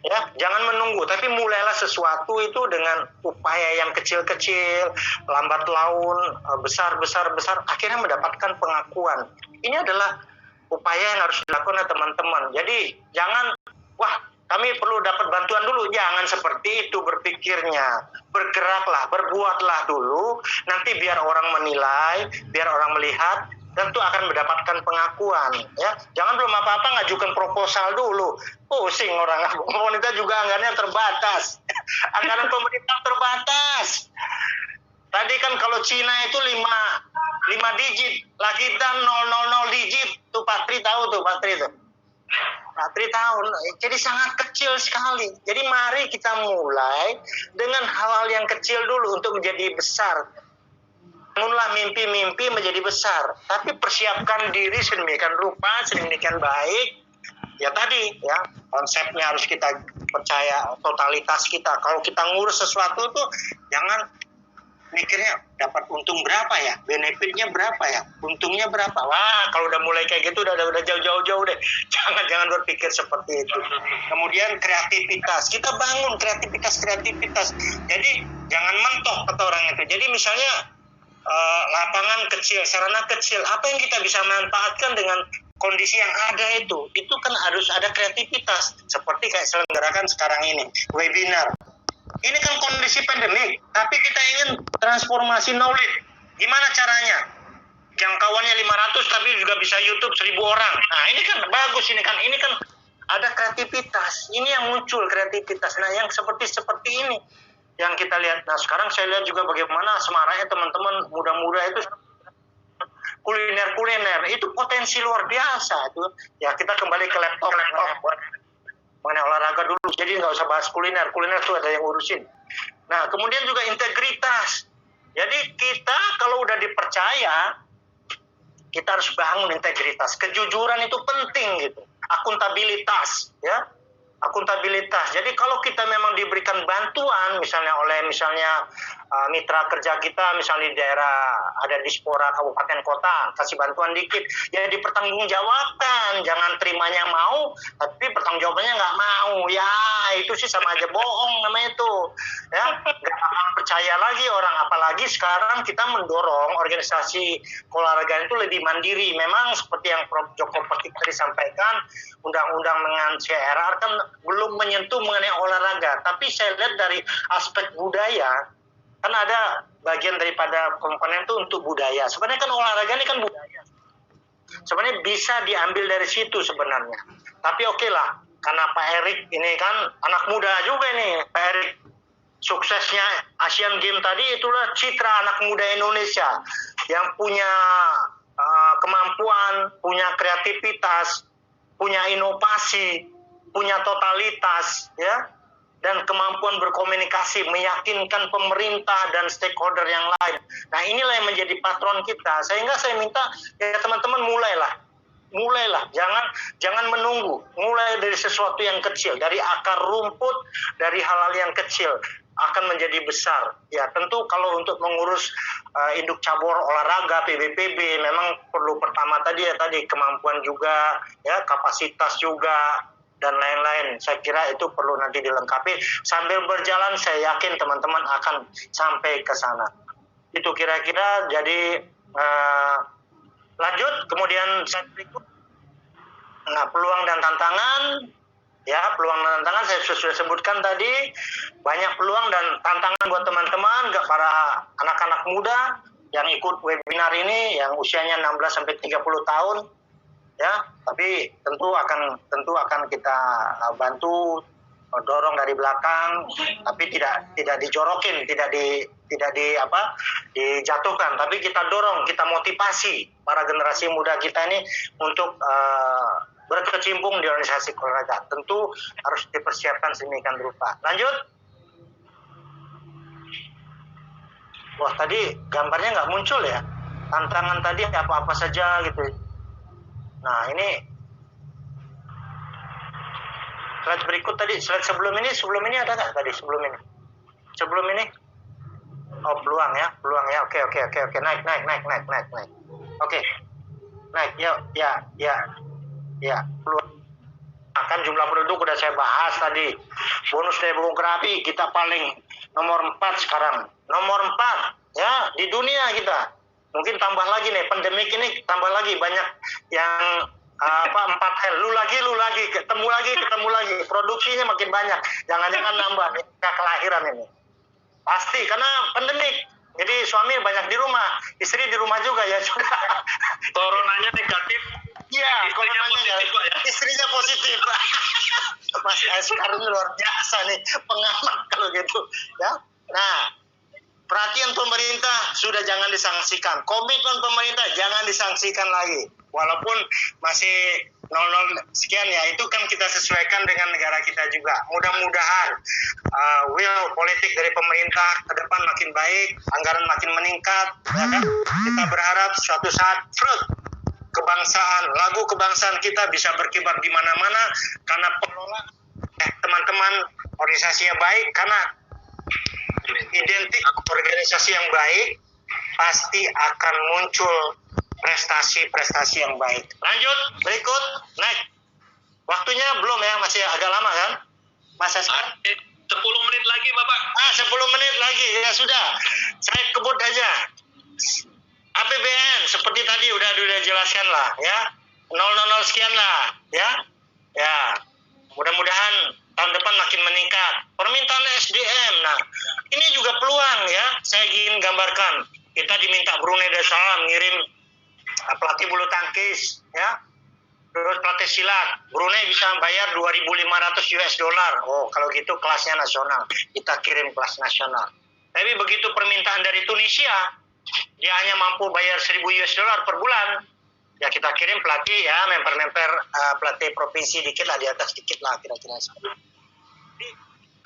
Ya, jangan menunggu, tapi mulailah sesuatu itu dengan upaya yang kecil-kecil, lambat laun, besar, akhirnya mendapatkan pengakuan. Ini adalah upaya yang harus dilakukan oleh teman-teman. Jadi jangan, wah, kami perlu dapat bantuan dulu. Jangan seperti itu berpikirnya. Bergeraklah, berbuatlah dulu. Nanti biar orang menilai, biar orang melihat, tentu akan mendapatkan pengakuan, ya. Jangan belum apa-apa ngajukan proposal dulu. Pusing orang. Pemerintah juga anggarannya terbatas. Anggaran pemerintah terbatas. Tadi kan kalau Cina itu 5 digit, lah kita 000 digit. Tuh Pak Tri tahu tuh, Pak Tri tuh. Pak Tri tahu. Jadi sangat kecil sekali. Jadi mari kita mulai dengan hal-hal yang kecil dulu untuk menjadi besar. Bangunlah mimpi-mimpi menjadi besar, tapi persiapkan diri sedemikian rupa, sedemikian baik. Ya tadi, ya, konsepnya harus kita percaya totalitas kita. Kalau kita ngurus sesuatu tuh jangan mikirnya dapat untung berapa ya, benefitnya berapa ya, untungnya berapa. Wah, kalau udah mulai kayak gitu udah jauh-jauh deh. Jangan berpikir seperti itu. Kemudian kreativitas, kita bangun kreativitas. Jadi jangan mentok kata orang itu. Jadi misalnya lapangan kecil, sarana kecil, apa yang kita bisa manfaatkan dengan kondisi yang ada itu kan harus ada kreativitas. Seperti kayak selenggarakan sekarang ini, webinar. Ini kan kondisi pandemik, tapi kita ingin transformasi knowledge. Gimana caranya? Jangkauannya 500 tapi juga bisa YouTube 1000 orang. Nah, ini kan bagus, ini kan ada kreativitas. Ini yang muncul kreativitas. Nah, yang seperti ini yang kita lihat. Nah, sekarang saya lihat juga bagaimana semaraknya teman-teman muda-muda itu kuliner itu potensi luar biasa itu. Ya, kita kembali ke laptop buat mengenai olahraga dulu. Jadi nggak usah bahas kuliner tuh ada yang urusin. Nah, kemudian juga integritas. Jadi kita kalau udah dipercaya, kita harus bangun integritas. Kejujuran itu penting gitu. Akuntabilitas, ya. Akuntabilitas. Jadi kalau kita memang diberikan bantuan misalnya oleh mitra kerja kita misalnya di daerah ada dispora kabupaten kota kasih bantuan dikit ya dipertanggungjawabkan, jangan terimanya mau tapi pertanggungjawabannya nggak mau, ya itu sih sama aja bohong namanya itu ya, nggak akan percaya lagi orang. Apalagi sekarang kita mendorong organisasi olahraga itu lebih mandiri. Memang seperti yang Prof. Joko Petik tadi sampaikan, undang-undang dengan CRR kan belum menyentuh mengenai olahraga, tapi saya lihat dari aspek budaya kan ada bagian daripada komponen itu untuk budaya. Sebenarnya kan olahraga ini kan budaya. Sebenarnya bisa diambil dari situ sebenarnya. Tapi oke lah, karena Pak Erik ini kan anak muda juga nih, Pak Erik. Suksesnya Asian Games tadi itulah citra anak muda Indonesia yang punya kemampuan, punya kreativitas, punya inovasi, punya totalitas, ya, dan kemampuan berkomunikasi, meyakinkan pemerintah dan stakeholder yang lain. Nah, inilah yang menjadi patron kita. Sehingga saya minta ya teman-teman mulailah, jangan menunggu. Mulai dari sesuatu yang kecil, dari akar rumput, dari hal-hal yang kecil akan menjadi besar. Ya, tentu kalau untuk mengurus induk cabur olahraga PBPB memang perlu pertama tadi kemampuan juga, ya, kapasitas juga, dan lain-lain. Saya kira itu perlu nanti dilengkapi. Sambil berjalan saya yakin teman-teman akan sampai ke sana. Itu kira-kira. Jadi lanjut kemudian slide berikut. Nah, peluang dan tantangan. Ya, peluang dan tantangan saya sudah sebutkan tadi. Banyak peluang dan tantangan buat teman-teman, para anak-anak muda yang ikut webinar ini yang usianya 16 sampai 30 tahun. Ya, tapi tentu akan kita bantu, dorong dari belakang, tapi tidak dijorokin, tidak dijatuhkan, tapi kita dorong, kita motivasi para generasi muda kita ini untuk berkecimpung di organisasi olahraga. Tentu harus dipersiapkan sedemikian rupa. Lanjut. Wah, tadi gambarnya nggak muncul ya. Tantangan tadi apa-apa saja gitu. Nah, ini slide berikut tadi, slide sebelum ini ada nggak tadi sebelum ini? Sebelum ini? Oh, peluang ya. Oke. Naik. Oke. Naik, ya, peluang. Kan jumlah penduduk udah saya bahas tadi. Bonus demografi kita paling nomor 4 sekarang. Nomor 4 ya di dunia kita. Mungkin tambah lagi nih, pandemik ini tambah lagi banyak yang 4L, lu lagi, ketemu lagi, produksinya makin banyak, jangan-jangan nambah, kelahiran ini. Pasti, karena pandemik, jadi suami banyak di rumah, istri di rumah juga ya sudah. Coronanya negatif, iya, istrinya positif Pak ya. Istrinya positif. Mas sekarang luar biasa nih, pengamat kalau gitu, ya. Nah, perhatian pemerintah sudah jangan disangsikan. Komitmen pemerintah jangan disangsikan lagi. Walaupun masih 00 sekian ya, itu kan kita sesuaikan dengan negara kita juga. Mudah-mudahan will politik dari pemerintah ke depan makin baik, anggaran makin meningkat. Ya kan? Kita berharap suatu saat fruit kebangsaan, lagu kebangsaan kita bisa berkibar di mana-mana karena pengelola teman-teman organisasinya baik, karena ide identik organisasi yang baik, pasti akan muncul prestasi-prestasi yang baik. Lanjut, berikut, next. Waktunya belum ya, masih agak lama kan? Mas Hasan? 10 menit lagi, Bapak. 10 menit lagi, ya sudah. Saya kebut aja. APBN, seperti tadi udah jelaskan lah, ya. 000 sekian lah, ya. Ya, mudah-mudahan tahun depan makin meningkat. Permintaan SDM, nah, ini juga peluang ya. Saya ingin gambarkan. Kita diminta Brunei Darussalam ngirim pelatih bulu tangkis, ya. Terus pelatih silat. Brunei bisa bayar 2.500 US dollar. Oh, kalau gitu kelasnya nasional. Kita kirim kelas nasional. Tapi begitu permintaan dari Tunisia, dia hanya mampu bayar 1.000 US dollar per bulan. Ya kita kirim pelatih ya, memper pelatih provinsi dikit lah, di atas dikit lah kira-kira seperti itu.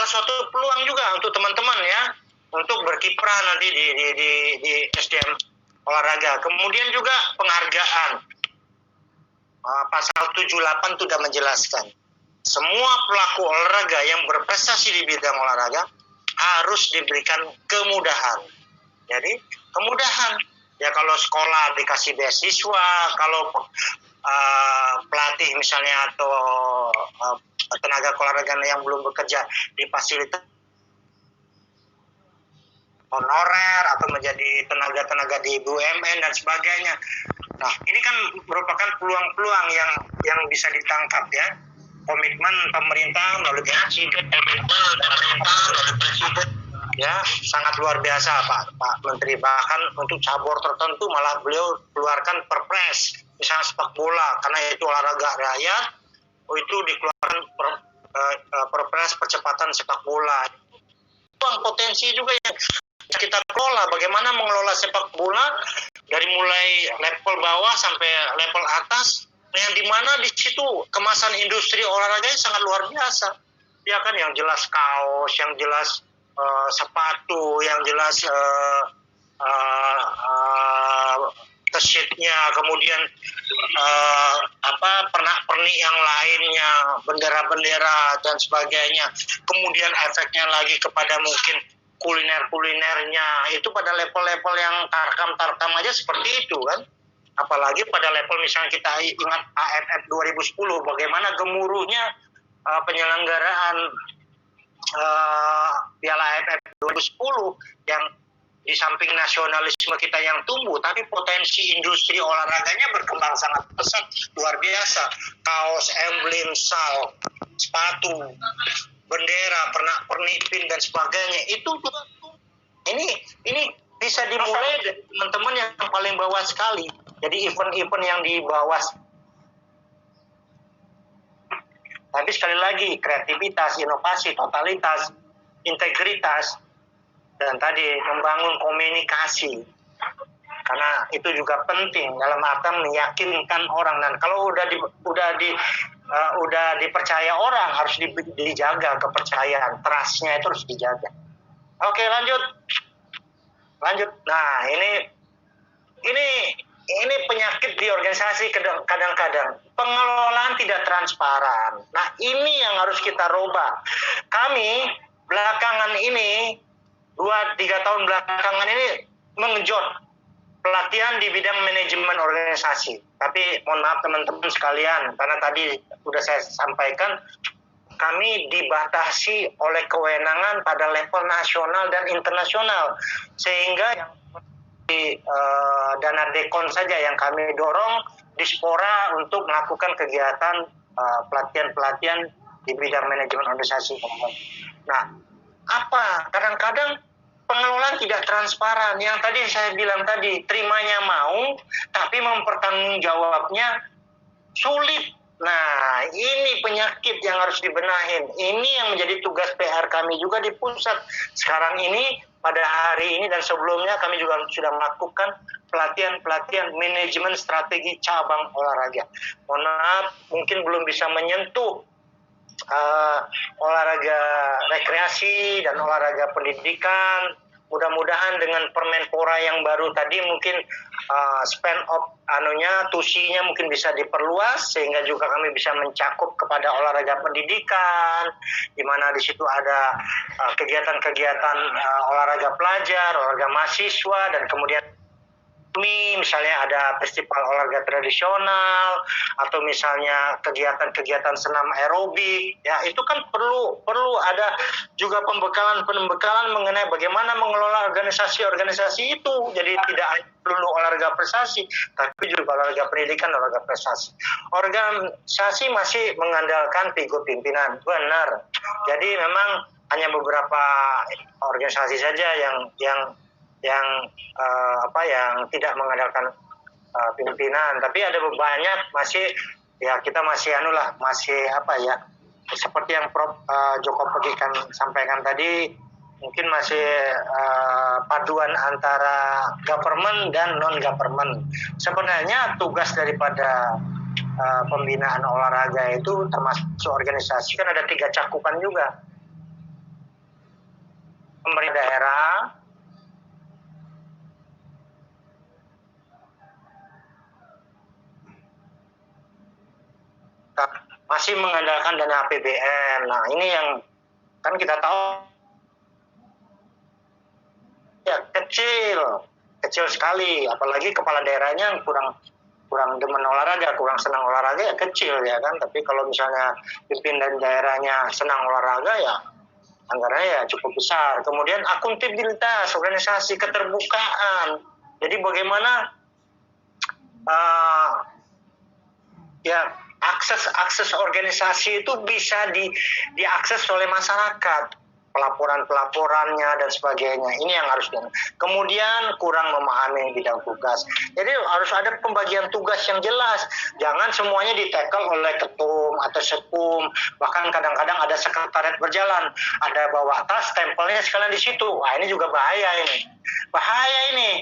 Suatu peluang juga untuk teman-teman ya, untuk berkiprah nanti di SDM olahraga. Kemudian juga penghargaan. Pasal 78 sudah menjelaskan. Semua pelaku olahraga yang berprestasi di bidang olahraga harus diberikan kemudahan. Jadi kemudahan. Ya kalau sekolah dikasih beasiswa, kalau pelatih misalnya atau tenaga keolahragaan yang belum bekerja difasilitas honorer atau menjadi tenaga-tenaga di BUMN dan sebagainya. Nah, ini kan merupakan peluang-peluang yang bisa ditangkap ya. Komitmen pemerintah melalui presiden, ya sangat luar biasa Pak Menteri. Bahkan untuk cabur tertentu malah beliau keluarkan perpres, misalnya sepak bola karena itu olahraga rakyat, itu dikeluarkan perpres percepatan sepak bola. Uang potensi juga yang kita kelola, bagaimana mengelola sepak bola dari mulai level bawah sampai level atas, yang dimana di situ kemasan industri olahraganya sangat luar biasa. Ya kan, yang jelas kaos, yang jelas sepatu, yang jelas t-shirtnya, kemudian pernak-pernik yang lainnya, bendera-bendera dan sebagainya. Kemudian efeknya lagi kepada mungkin kuliner-kulinernya, itu pada level-level yang tarkam aja seperti itu kan. Apalagi pada level misalnya kita ingat AFF 2010, bagaimana gemuruhnya penyelenggaraan Piala AFF 2010 yang di samping nasionalisme kita yang tumbuh, tapi potensi industri olahraganya berkembang sangat pesat, luar biasa. Kaos, emblem, sal, sepatu, bendera, pernak-pernik, pin dan sebagainya. Itu juga ini bisa dimulai dari teman-teman yang paling bawah sekali. Jadi event-event yang di bawah. Tapi sekali lagi, kreativitas, inovasi, totalitas, integritas, dan tadi membangun komunikasi. Karena itu juga penting dalam arti meyakinkan orang. Dan kalau udah dipercaya orang, harus dijaga kepercayaan, trust-nya itu harus dijaga. Oke, lanjut. Nah, ini penyakit di organisasi kadang-kadang pengelolaan tidak transparan. Nah, ini yang harus kita rubah. Kami belakangan ini 2-3 tahun belakangan ini mengejut pelatihan di bidang manajemen organisasi. Tapi mohon maaf teman-teman sekalian, karena tadi sudah saya sampaikan, kami dibatasi oleh kewenangan pada level nasional dan internasional, sehingga dana dekon saja yang kami dorong Dispora untuk melakukan kegiatan pelatihan-pelatihan di bidang manajemen organisasi. Nah, kadang-kadang pengelolaan tidak transparan. Yang tadi saya bilang tadi, terimanya mau, tapi mempertanggungjawabnya sulit. Nah, ini penyakit yang harus dibenahin. Ini yang menjadi tugas PR kami juga di pusat. Sekarang ini, pada hari ini dan sebelumnya kami juga sudah melakukan pelatihan manajemen strategi cabang olahraga. Mohon maaf, mungkin belum bisa menyentuh olahraga rekreasi dan olahraga pendidikan, mudah-mudahan dengan Permenpora yang baru tadi mungkin span of tusinya mungkin bisa diperluas sehingga juga kami bisa mencakup kepada olahraga pendidikan, di mana di situ ada kegiatan-kegiatan olahraga pelajar, olahraga mahasiswa, dan kemudian misalnya ada festival olahraga tradisional atau misalnya kegiatan-kegiatan senam aerobik, ya itu kan perlu ada juga pembekalan mengenai bagaimana mengelola organisasi-organisasi itu. Jadi tidak hanya perlu olahraga prestasi, tapi juga olahraga pendidikan, olahraga prestasi. Organisasi masih mengandalkan figur pimpinan, benar. Jadi memang hanya beberapa organisasi saja yang tidak mengandalkan pimpinan, tapi ada banyak masih ya kita masih seperti yang Prof Joko Pegikan sampaikan tadi, mungkin masih paduan antara government dan non government. Sebenarnya tugas daripada pembinaan olahraga itu termasuk organisasi kan ada 3 cakupan juga, pemerintah daerah, masih mengandalkan dana APBN. Nah ini yang kan kita tahu ya kecil sekali, apalagi kepala daerahnya yang kurang demen olahraga, kurang senang olahraga ya kecil ya kan. Tapi kalau misalnya pimpinan daerahnya senang olahraga ya anggarannya ya cukup besar. Kemudian akuntabilitas organisasi, keterbukaan. Jadi bagaimana akses organisasi itu bisa diakses oleh masyarakat, pelaporannya dan sebagainya. Ini yang harus kemudian kurang memahami bidang tugas. Jadi harus ada pembagian tugas yang jelas. Jangan semuanya ditekel oleh ketum atau sekum. Bahkan kadang-kadang ada sekretariat berjalan, ada bawa tas, stempelnya sekalian di situ. Wah ini juga bahaya ini.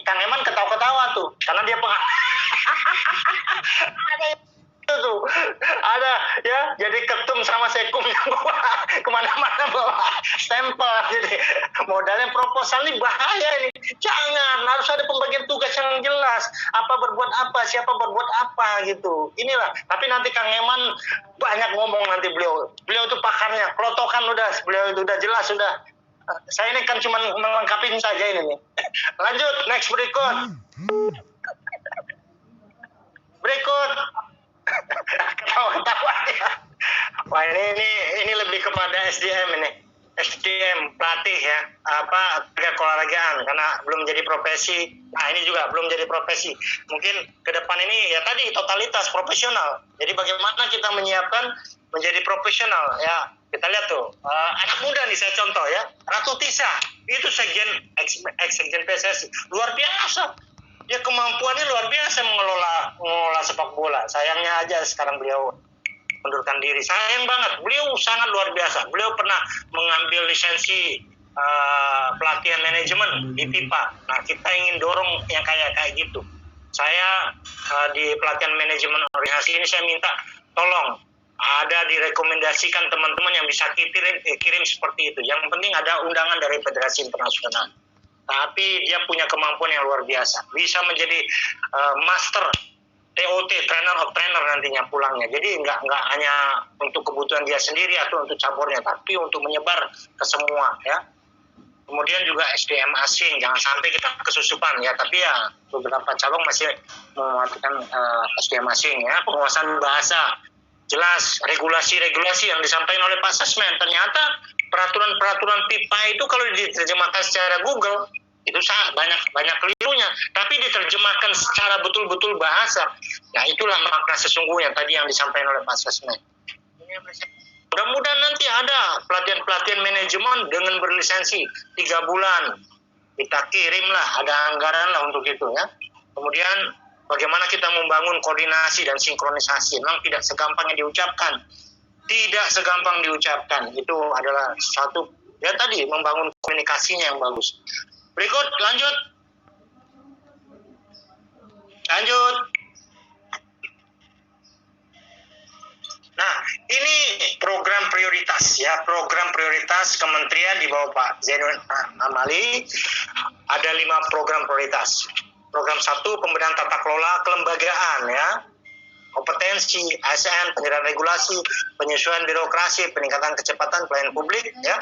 Kang Eman ketawa-ketawa tuh, karena dia ada ya, jadi ketum sama sekum yang bawa kemana-mana bawa stempel. Jadi modalnya proposal ini bahaya ini. Jangan, harus ada pembagian tugas yang jelas, apa berbuat apa, siapa berbuat apa gitu. Inilah, tapi nanti Kang Eman banyak ngomong nanti, beliau itu pakarnya, klotokan beliau itu udah jelas sudah. Saya ini kan cuma melengkapi saja ini nih. Lanjut, next berikut. Ketawa-ketawa ya. Wah ini lebih kepada SDM pelatih ya, keolahragaan, karena belum jadi profesi. Nah ini juga belum jadi profesi. Mungkin ke depan ini ya tadi totalitas profesional. Jadi bagaimana kita menyiapkan menjadi profesional ya. Kita lihat tuh anak muda nih, saya contoh ya, Ratu Tisa itu ex-sekjen PSSI, luar biasa. Ya kemampuannya luar biasa mengelola sepak bola. Sayangnya aja sekarang beliau mundurkan diri. Sayang banget. Beliau sangat luar biasa. Beliau pernah mengambil lisensi pelatihan manajemen di FIPA. Nah kita ingin dorong yang kayak gitu. Saya di pelatihan manajemen organisasi ini saya minta tolong ada direkomendasikan teman-teman yang bisa kirim seperti itu. Yang penting ada undangan dari Federasi Internasional. Tapi dia punya kemampuan yang luar biasa. Bisa menjadi master TOT, trainer of trainer nantinya pulangnya. Jadi nggak hanya untuk kebutuhan dia sendiri atau untuk caburnya, tapi untuk menyebar ke semua ya. Kemudian juga SDM asing, jangan sampai kita kesusupan ya. Tapi ya beberapa cabang masih mematikan SDM asing ya. Penguasaan bahasa, jelas regulasi-regulasi yang disampaikan oleh Pak Sasmen. Ternyata peraturan-peraturan PIPA itu kalau diterjemahkan secara Google itu banyak kelirunya, tapi diterjemahkan secara betul-betul bahasa. Nah itulah makna sesungguhnya tadi yang disampaikan oleh Pak Sasmen. Mudah-mudahan nanti ada pelatihan manajemen dengan berlisensi 3 bulan. Kita kirimlah, ada anggaran lah untuk itu ya. Kemudian bagaimana kita membangun koordinasi dan sinkronisasi. Memang tidak segampang yang diucapkan. Tidak segampang diucapkan. Itu adalah satu, ya tadi, membangun komunikasinya yang bagus. Berikut, lanjut. Nah, ini program prioritas ya, program prioritas kementerian di bawah Pak Zainuddin Amali. Ada 5 program prioritas. Program 1, pembenahan tata kelola kelembagaan ya, kompetensi, ASN, penyederhanaan regulasi, penyesuaian birokrasi, peningkatan kecepatan pelayanan publik ya.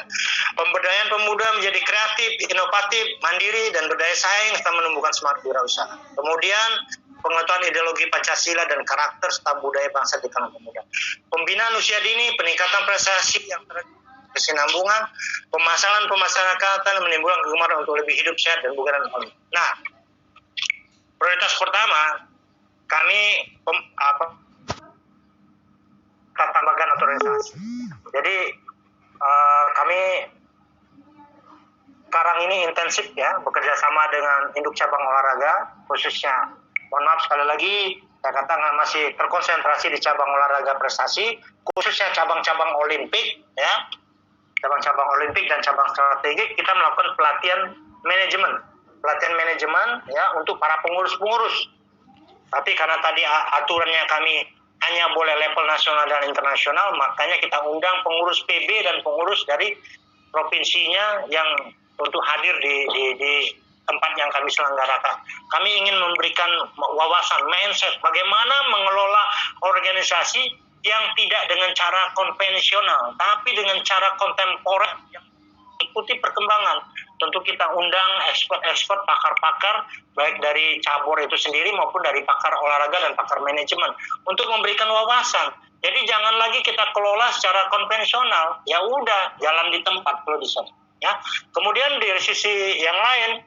Pemberdayaan pemuda menjadi kreatif, inovatif, mandiri dan berdaya saing serta menumbuhkan semangat wirausaha. Kemudian pengetahuan ideologi Pancasila dan karakter serta budaya bangsa di kalangan pemuda. Pembinaan usia dini, peningkatan prestasi yang berkesinambungan, pemasaran pemasyarakatan menimbulkan kegemaran untuk lebih hidup sehat dan bukan dan. Nah, prioritas pertama kami tambahkan otorisasi. Jadi kami sekarang ini intensif ya bekerja sama dengan induk cabang olahraga, khususnya mohon maaf sekali lagi saya katakan masih terkonsentrasi di cabang olahraga prestasi, khususnya cabang-cabang olimpik ya, cabang-cabang olimpik dan cabang strategik. Kita melakukan pelatihan manajemen ya untuk para pengurus-pengurus. Tapi karena tadi aturannya kami hanya boleh level nasional dan internasional, makanya kita undang pengurus PB dan pengurus dari provinsinya yang untuk hadir di tempat yang kami selenggarakan. Kami ingin memberikan wawasan, mindset, bagaimana mengelola organisasi yang tidak dengan cara konvensional, tapi dengan cara kontemporer yang ikuti perkembangan. Tentu kita undang expert, pakar-pakar, baik dari cabur itu sendiri maupun dari pakar olahraga dan pakar manajemen, untuk memberikan wawasan. Jadi jangan lagi kita kelola secara konvensional, ya udah jalan di tempat kalau bisa. Ya. Kemudian dari sisi yang lain,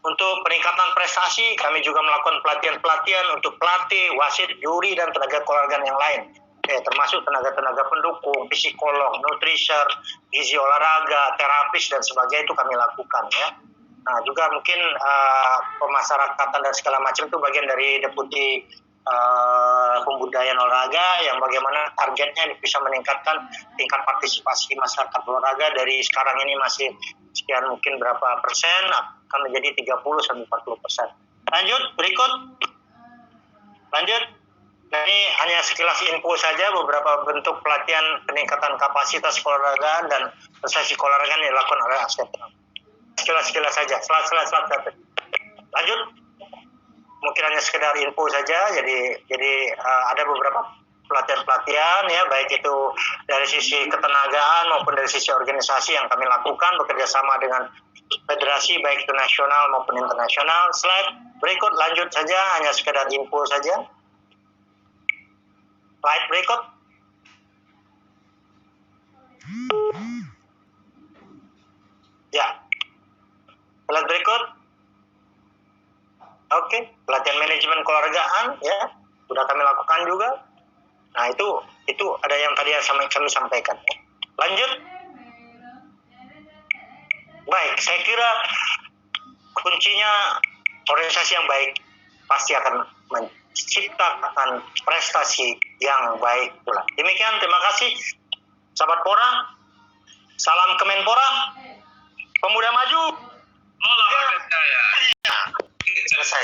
untuk peningkatan prestasi, kami juga melakukan pelatihan-pelatihan untuk pelatih, wasit, juri, dan tenaga keolahragaan yang lain. Termasuk tenaga-tenaga pendukung, psikolog, nutriser, gizi olahraga, terapis, dan sebagainya itu kami lakukan. Ya. Nah, juga mungkin pemasarakatan dan segala macam itu bagian dari deputi pembudayaan olahraga yang bagaimana targetnya bisa meningkatkan tingkat partisipasi masyarakat olahraga dari sekarang ini masih sekian mungkin berapa persen akan menjadi 30-40%. Lanjut, berikut. Lanjut. Nah, ini hanya sekilas info saja beberapa bentuk pelatihan peningkatan kapasitas keolahragaan dan prestasi keolahragaan yang dilakukan oleh ASDEP. Sekilas saja. Slide. Lanjut. Mungkin hanya sekedar info saja. Jadi ada beberapa pelatihan ya, baik itu dari sisi ketenagaan maupun dari sisi organisasi yang kami lakukan bekerja sama dengan federasi baik itu nasional maupun internasional. Slide berikut, lanjut saja, hanya sekedar info saja. Slide berikut. Ya. Slide berikut. Oke, pelatihan manajemen keolahragaan ya, sudah kami lakukan juga. Nah, itu ada yang tadi kami sampaikan. Lanjut. Baik, saya kira kuncinya organisasi yang baik pasti akan menciptakan prestasi yang baik pula. Demikian, terima kasih sahabat Pora. Salam Kemenpora. Pemuda maju. Olahraga ya. Selesai.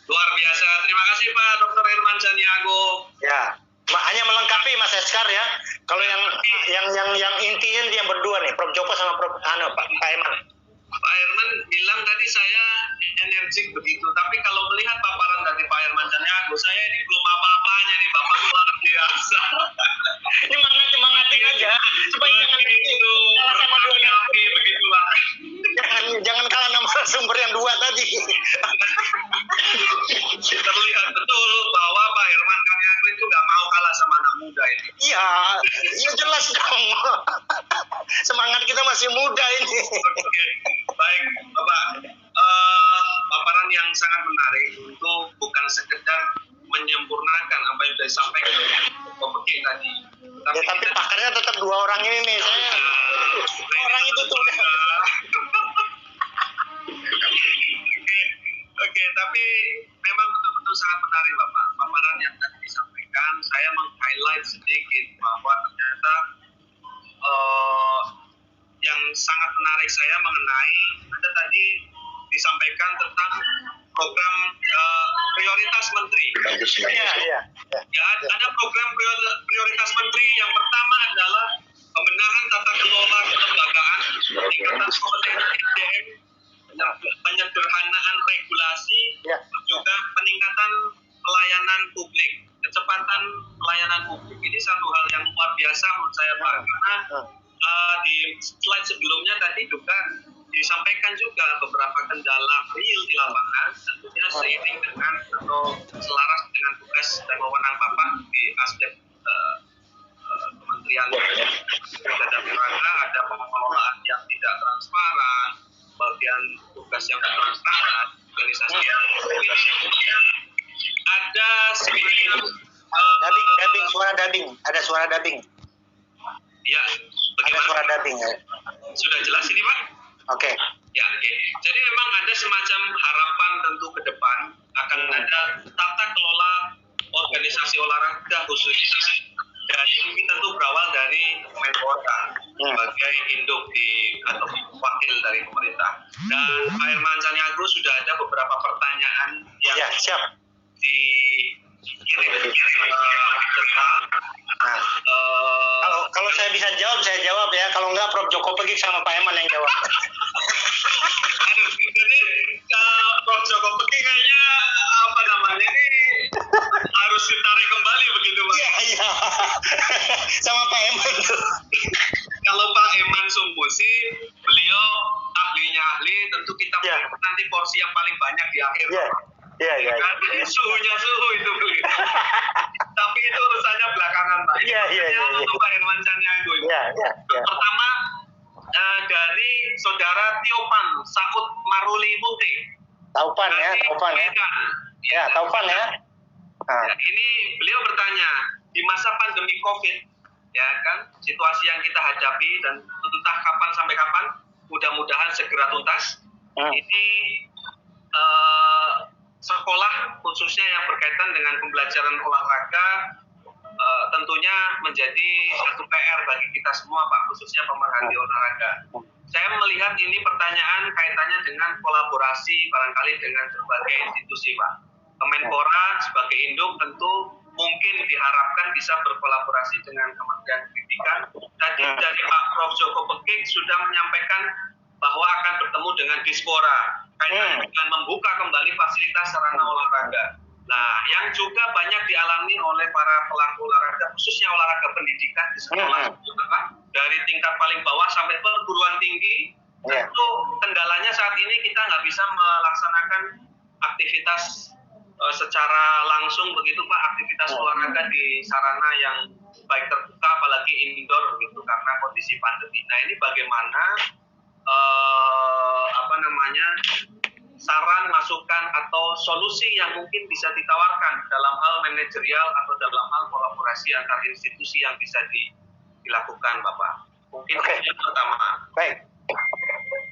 Luar biasa. Terima kasih Pak Dr. Herman Caniago. Ya, hanya melengkapi Mas Eskar ya. Kalau yang intinya dia berdua nih, Prof Joko sama Pak Herman. Pak Herman bilang tadi saya energik begitu, tapi kalau melihat paparan dari Pak Herman Caniago, saya ini belum apa-apanya nih, Bapak luar biasa. Ini semangatin aja supaya jangan begitu, berhati-hati begitulah. Jangan kalah nama sumber yang dua tadi. Terlihat betul bahwa Pak Herman Caniago itu nggak mau kalah sama anak muda ini. Iya jelas dong. Semangat kita masih muda ini. Oke, baik Bapak. Paparan yang sangat menarik untuk bukan sekedar menyempurnakan apa yang sudah disampaikan oleh Bapak tadi. Tapi pakarnya tetap dua orang ini nih. Saya orang itu tuh. Oke, tapi memang betul-betul sangat menarik Bapak. Paparan yang tadi disampaikan, saya meng-highlight sedikit bahwa ternyata yang sangat menarik saya mengenai ada tadi disampaikan tentang program prioritas menteri. Iya. Ya, ada program prioritas menteri. Yang pertama adalah pembenahan tata kelola kelembagaan, peningkatan kompetensi SDM, penyederhanaan regulasi, juga peningkatan pelayanan publik, kecepatan pelayanan publik. Ini satu hal yang luar biasa menurut saya, Pak, karena di slide sebelumnya tadi juga disampaikan juga beberapa kendala real di lapangan, tentunya seiring dengan atau selaras dengan tugas dan wewenang Bapak di aspek kementerian. Ada pengelolaan yang tidak transparan, bagian tugas yang transparan, organisasi yang ada semacam ada suara dubbing. Ya, bagaimana? Ada suara dubbing ya. Sudah jelas ini, Pak? Oke. Ya, oke. Jadi memang ada semacam harapan tentu ke depan akan ada tata kelola organisasi olahraga khususnya, dan ini tentu berawal dari Menpora sebagai induk atau wakil dari pemerintah. Dan Pak Herman Caniagro sudah ada beberapa pertanyaan yang dikirim tentang kalau saya bisa jawab, saya jawab ya. Kalau enggak, Prof. Joko Pegik sama Pak Eman yang jawab. Aduh, jadi Prof. Joko Pegik kayaknya ini harus ditarik kembali begitu, Pak? Iya. Sama Pak Eman tuh. Kalau Pak Eman Sumbusi, beliau ahlinya ahli, tentu kita nanti porsi yang paling banyak di akhir. Iya. Ini suhunya itu beliau. Tapi itu urusannya belakangan, Pak. Iya. Untuk Pak Herman Caniagro. Iya. Pertama, dari saudara Tiopan Saud Maruli Munti. Taupan ya. Ya, Taupan ya. Ya, ini beliau bertanya, di masa pandemi COVID, ya kan, situasi yang kita hadapi dan entah kapan sampai kapan, mudah-mudahan segera tuntas. Ini sekolah khususnya yang berkaitan dengan pembelajaran olahraga tentunya menjadi satu PR bagi kita semua, Pak, khususnya pemerhati olahraga. Saya melihat ini pertanyaan kaitannya dengan kolaborasi barangkali dengan berbagai institusi, Pak. Kemenpora sebagai induk tentu mungkin diharapkan bisa berkolaborasi dengan Kementerian Pendidikan. Tadi dari Pak Prof. Joko Pegik sudah menyampaikan bahwa akan bertemu dengan Dispora kaitannya dengan membuka kembali fasilitas sarana olahraga. Nah, yang juga banyak dialami oleh para pelaku olahraga, khususnya olahraga pendidikan di sekolah, dari tingkat paling bawah sampai perguruan tinggi, tentu kendalanya saat ini kita nggak bisa melaksanakan aktivitas secara langsung begitu, Pak, aktivitas olahraga di sarana yang baik terbuka, apalagi indoor begitu, karena kondisi pandemi. Nah, ini bagaimana saran, masukan atau solusi yang mungkin bisa ditawarkan dalam hal manajerial atau dalam hal kolaborasi antar institusi yang bisa dilakukan, Bapak. Mungkin itu yang pertama. Baik.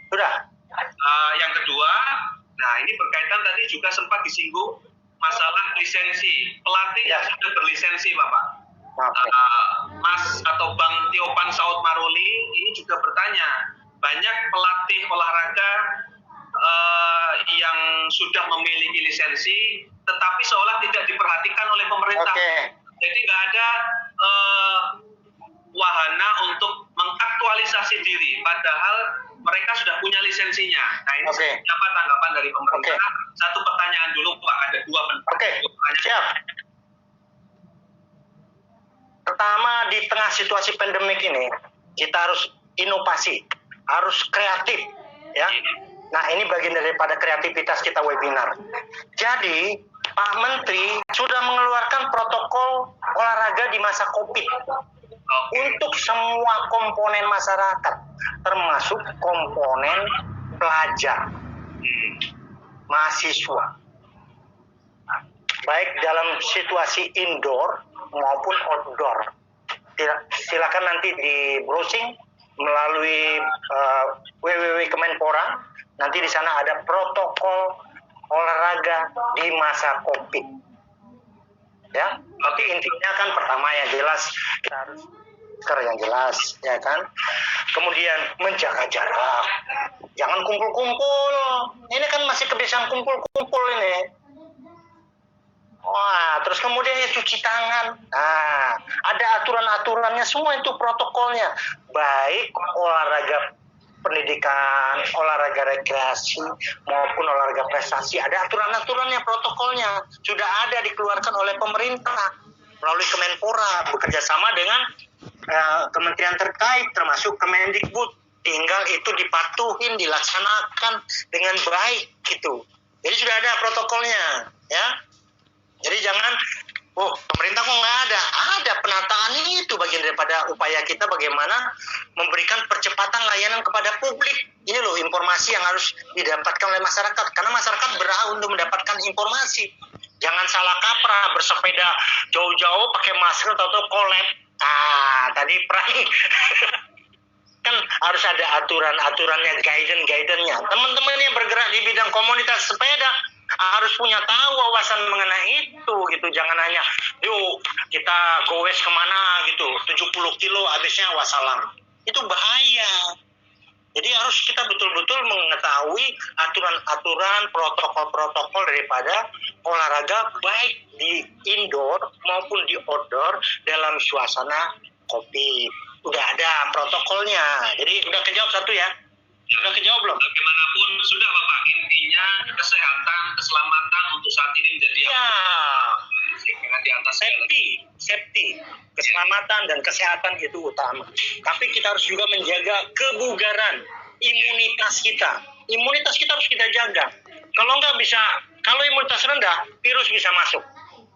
Sudah. Yang kedua, nah ini berkaitan tadi juga sempat disinggung masalah lisensi pelatih yang sudah berlisensi, Bapak. Mas atau Bang Tiopan Saud Maruli ini juga bertanya, banyak pelatih olahraga yang sudah memiliki lisensi, tetapi seolah tidak diperhatikan oleh pemerintah. Jadi nggak ada wahana untuk mengaktualisasi diri, padahal mereka sudah punya lisensinya. Nah, ini apa tanggapan dari pemerintah? Satu pertanyaan dulu, Pak. Ada dua pertanyaan. Siap. Pertama, di tengah situasi pandemik ini, kita harus inovasi, harus kreatif, ya. Nah, ini bagian daripada kreativitas kita webinar. Jadi, Pak Menteri sudah mengeluarkan protokol olahraga di masa COVID untuk semua komponen masyarakat, termasuk komponen pelajar, mahasiswa, baik dalam situasi indoor maupun outdoor. Silakan nanti di browsing melalui www.kemenpora. Nanti di sana ada protokol olahraga di masa COVID. Ya, tapi intinya kan pertama yang jelas kita harus masker yang jelas, ya kan. Kemudian menjaga jarak, jangan kumpul-kumpul, dong. Ini kan masih kebiasaan kumpul-kumpul ini. Wah, terus kemudian ya cuci tangan. Nah, ada aturan-aturannya semua itu protokolnya. Baik olahraga pendidikan, olahraga rekreasi maupun olahraga prestasi, ada aturan-aturannya, protokolnya. Sudah ada dikeluarkan oleh pemerintah melalui Kemenpora bekerja sama dengan kementerian terkait termasuk Kemendikbud. Tinggal itu dipatuhin, dilaksanakan dengan baik gitu. Jadi sudah ada protokolnya, ya. Jadi jangan, pemerintah kok nggak ada? Ada, penataan itu bagian daripada upaya kita bagaimana memberikan percepatan layanan kepada publik. Ini loh informasi yang harus didapatkan oleh masyarakat. Karena masyarakat berhak untuk mendapatkan informasi. Jangan salah kaprah, bersepeda jauh-jauh pakai masker atau collab. Tadi perang. Kan harus ada aturan-aturannya, guidance-nya. Teman-teman yang bergerak di bidang komunitas sepeda harus punya tahu wawasan mengenai itu gitu. Jangan hanya yuk kita goes kemana gitu 70 kilo habisnya wassalam, itu bahaya. Jadi harus kita betul-betul mengetahui aturan-aturan, protokol-protokol daripada olahraga baik di indoor maupun di outdoor dalam suasana COVID. Udah ada protokolnya. Jadi udah kejawab satu ya. Sudah kejawab belum? Bagaimanapun sudah Bapak, intinya kesehatan, keselamatan untuk saat ini menjadi di atas safety, keselamatan dan kesehatan itu utama. Tapi kita harus juga menjaga kebugaran, imunitas kita. Imunitas kita harus kita jaga. Kalau imunitas rendah, virus bisa masuk.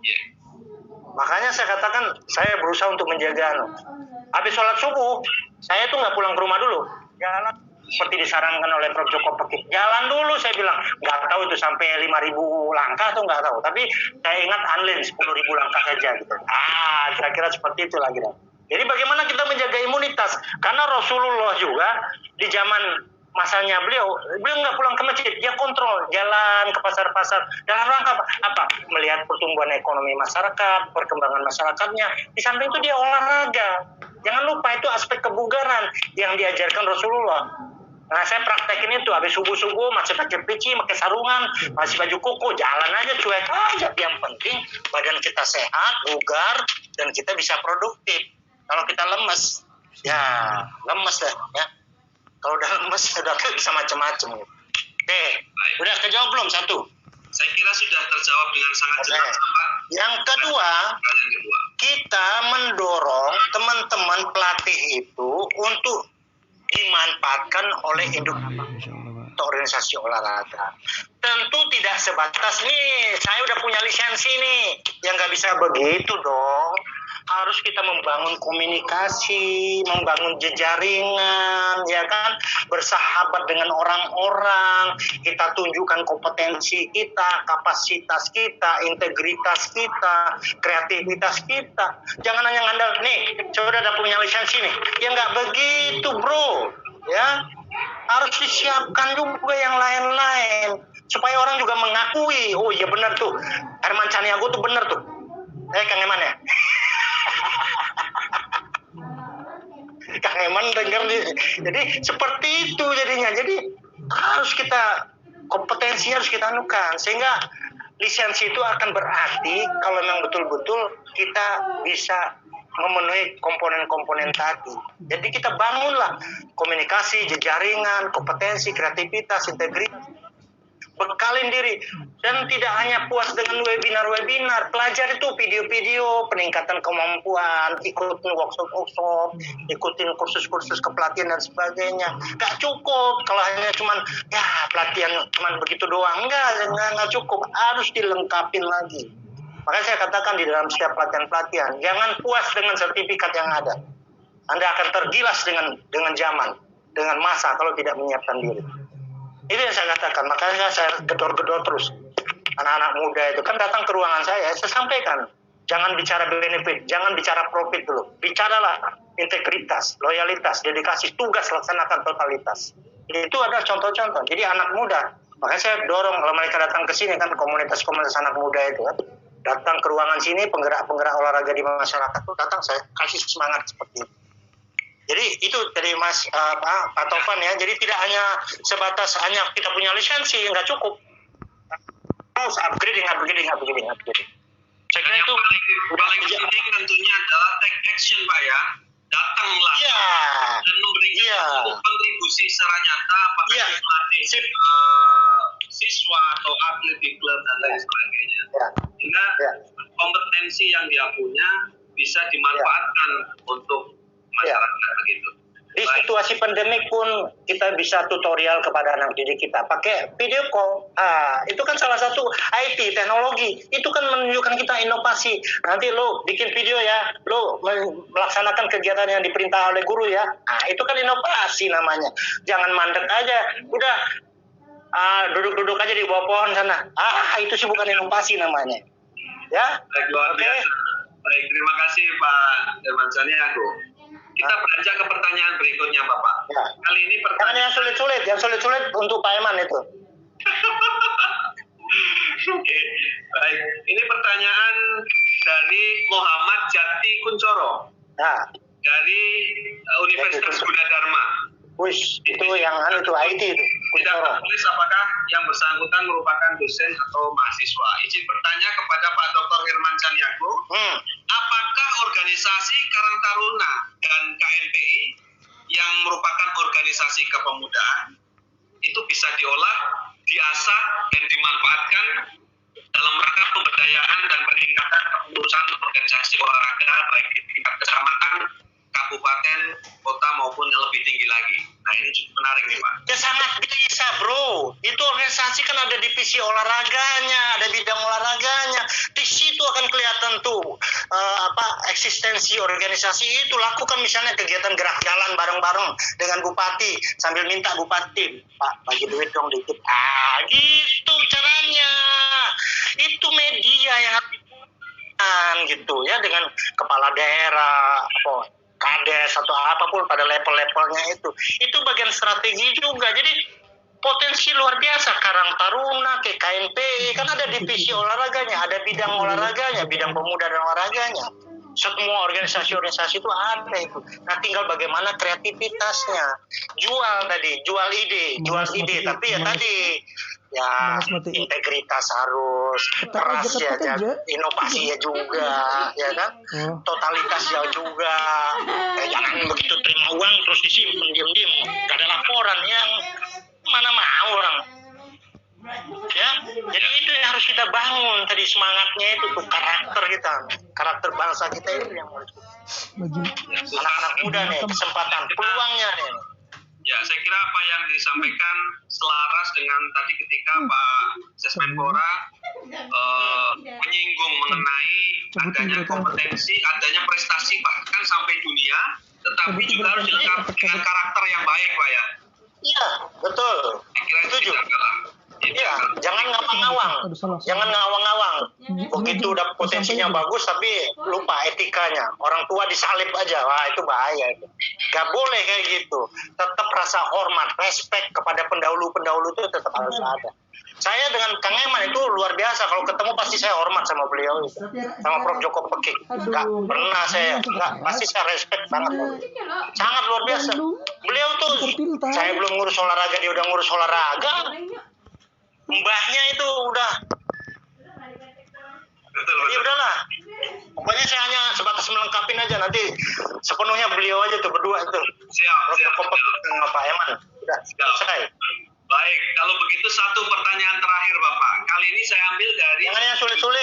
Yeah. Makanya saya katakan saya berusaha untuk menjaga. Habis sholat subuh, saya tuh nggak pulang ke rumah dulu. Jalan seperti disarankan oleh Prof. Joko Pekik. Jalan dulu, saya bilang. Nggak tahu itu sampai 5.000 langkah atau nggak tahu. Tapi saya ingat unlin 10.000 langkah saja gitu. Kira-kira seperti itu lagi. Jadi bagaimana kita menjaga imunitas? Karena Rasulullah juga di zaman masanya beliau nggak pulang ke masjid, dia kontrol jalan ke pasar-pasar dalam rangka apa? Melihat pertumbuhan ekonomi masyarakat, perkembangan masyarakatnya. Di samping itu dia olahraga. Jangan lupa itu aspek kebugaran yang diajarkan Rasulullah. Nah, saya praktekin itu habis subuh-subuh masih pakai peci, pakai sarungan, masih baju koko, jalan aja cuek aja. Yang penting badan kita sehat, bugar, dan kita bisa produktif. Kalau kita lemes, ya lemes dah ya. Kalau udah lemes, udah bisa macam-macam. Oke, udah kejawab belum satu? Saya kira sudah terjawab dengan sangat jelas, Pak. Yang kedua, kita mendorong teman-teman pelatih itu untuk dimanfaatkan oleh atau organisasi olahraga. Tentu tidak sebatas nih, saya udah punya lisensi nih, yang nggak bisa begitu dong. Harus kita membangun komunikasi, membangun jejaringan, ya kan, bersahabat dengan orang-orang, kita tunjukkan kompetensi kita, kapasitas kita, integritas kita, kreativitas kita. Jangan hanya ngandal nih, saya udah punya lisensi nih, ya nggak begitu bro, ya. Harus disiapkan juga yang lain-lain supaya orang juga mengakui, oh iya benar tuh, Herman Caniago tuh benar tuh. Kang Eman ya. Kang Eman dengar nih. Jadi seperti itu jadinya. Jadi harus kita kompetensi harus kita anukan sehingga lisensi itu akan berarti kalau memang betul-betul kita bisa memenuhi komponen-komponen tadi. Jadi kita bangunlah komunikasi, jejaringan, kompetensi, kreativitas, integritas. Bekalin diri. Dan tidak hanya puas dengan webinar-webinar. Pelajari itu video-video, peningkatan kemampuan, ikutin workshop-workshop, ikutin kursus-kursus kepelatihan dan sebagainya. Gak cukup kalau hanya cuman ya pelatihan cuman begitu doang. Enggak cukup. Harus dilengkapin lagi. Makanya saya katakan di dalam setiap pelatihan-pelatihan, jangan puas dengan sertifikat yang ada. Anda akan tergilas dengan zaman, dengan masa kalau tidak menyiapkan diri. Itu yang saya katakan, makanya saya gedor-gedor terus. Anak-anak muda itu kan datang ke ruangan saya sampaikan, jangan bicara benefit, jangan bicara profit dulu. Bicaralah integritas, loyalitas, dedikasi, tugas laksanakan totalitas. Itu adalah contoh-contoh. Jadi anak muda, makanya saya dorong kalau mereka datang ke sini kan komunitas-komunitas anak muda itu kan, datang ke ruangan sini penggerak-penggerak olahraga di masyarakat tuh datang saya kasih semangat seperti itu. Jadi itu dari Pak Tovan ya. Jadi tidak hanya sebatas hanya kita punya lisensi, nggak cukup. Harus upgrading. Saya kira yang itu paling penting tentunya adalah take action Pak ya. Datanglah dan memberikan kontribusi secara nyata apakah melatih siswa atau atlet di klub dan lain sebagainya. Sehingga kompetensi yang dia punya bisa dimanfaatkan untuk masyarakat begitu. Di situasi pandemik pun kita bisa tutorial kepada anak didik kita pakai video call. Itu kan salah satu IT teknologi. Itu kan menunjukkan kita inovasi. Nanti lo bikin video ya, lo melaksanakan kegiatan yang diperintah oleh guru ya. Itu kan inovasi namanya. Jangan mandek aja. Udah duduk-duduk aja di bawah pohon sana. Itu sih bukan inovasi namanya. Ya. Baik, luar biasa. Baik, terima kasih Pak Derman Saniago. Kita beranjak ke pertanyaan berikutnya, Bapak. Ya. Kali ini pertanyaan yang sulit-sulit untuk Pak Eman itu. Oke, baik. Ini pertanyaan dari Muhammad Jati Kuncoro. Dari Universitas Gunadarma. Itu yang itu IT itu. Tidak tertulis apakah yang bersangkutan merupakan dosen atau mahasiswa. Izin bertanya kepada Pak Dr. Herman Saniago, apakah organisasi Karang Taruna dan KNPI yang merupakan organisasi kepemudaan itu bisa diolah, diasah, dan dimanfaatkan dalam rangka pemberdayaan dan peningkatan kepengurusan organisasi olahraga baik di tingkat kecamatan, kabupaten, kota maupun yang lebih tinggi lagi. Nah ini cukup menarik nih Pak. Ya sangat bisa bro. Itu organisasi kan ada divisi olahraganya, ada bidang olahraganya. Di situ akan kelihatan tuh eksistensi organisasi itu. Lakukan misalnya kegiatan gerak jalan bareng-bareng dengan bupati sambil minta bupati, Pak bagi duit dong dikit. Gitu caranya. Itu media yang gitu ya dengan kepala daerah, kades atau apapun pada level-levelnya itu bagian strategi juga. Jadi potensi luar biasa Karang Taruna, KNPI kan ada divisi olahraganya, ada bidang olahraganya, bidang pemuda dan olahraganya. Semua organisasi-organisasi itu ada itu. Nah tinggal bagaimana kreativitasnya. Jual ide, tapi ya tadi ya integritas harus keras ya, inovasinya juga ya kan, totalitasnya juga. Jangan begitu terima uang terus disimpan diam-diam, gak ada laporan, yang mana mau orang ya. Jadi itu yang harus kita bangun tadi, semangatnya itu tuh, karakter bangsa kita itu yang harus anak-aanak muda nih, kesempatan peluangnya nih. Ya, saya kira apa yang disampaikan selaras dengan tadi ketika Pak Sesmenpora menyinggung mengenai adanya kompetensi, adanya prestasi bahkan sampai dunia, tetapi juga harus dilengkapi dengan karakter yang baik, Pak ya. Iya, betul. Saya kira itu Iya, jangan ngawang-ngawang. Begitu udah potensinya bagus tapi lupa etikanya. Orang tua disalib aja, wah itu bahaya itu. Gak boleh kayak gitu. Tetap rasa hormat, respect kepada pendahulu-pendahulu itu tetap harus ada. Saya dengan Kang Eman itu luar biasa. Kalau ketemu pasti saya hormat sama beliau itu. Sama Prof. Joko Pekik. Gak pernah pasti saya respect banget. Sangat luar biasa. Beliau tuh, saya belum ngurus olahraga, dia udah ngurus olahraga. Mbahnya itu udah. Betul. Ya udahlah. Pokoknya saya hanya sebatas melengkapin aja, nanti sepenuhnya beliau aja tuh berdua itu. Siap. Sama Pak Eman. Udah selesai. Baik, kalau begitu satu pertanyaan terakhir Bapak. Kali ini saya ambil dari Jangan yang sulit-sulit.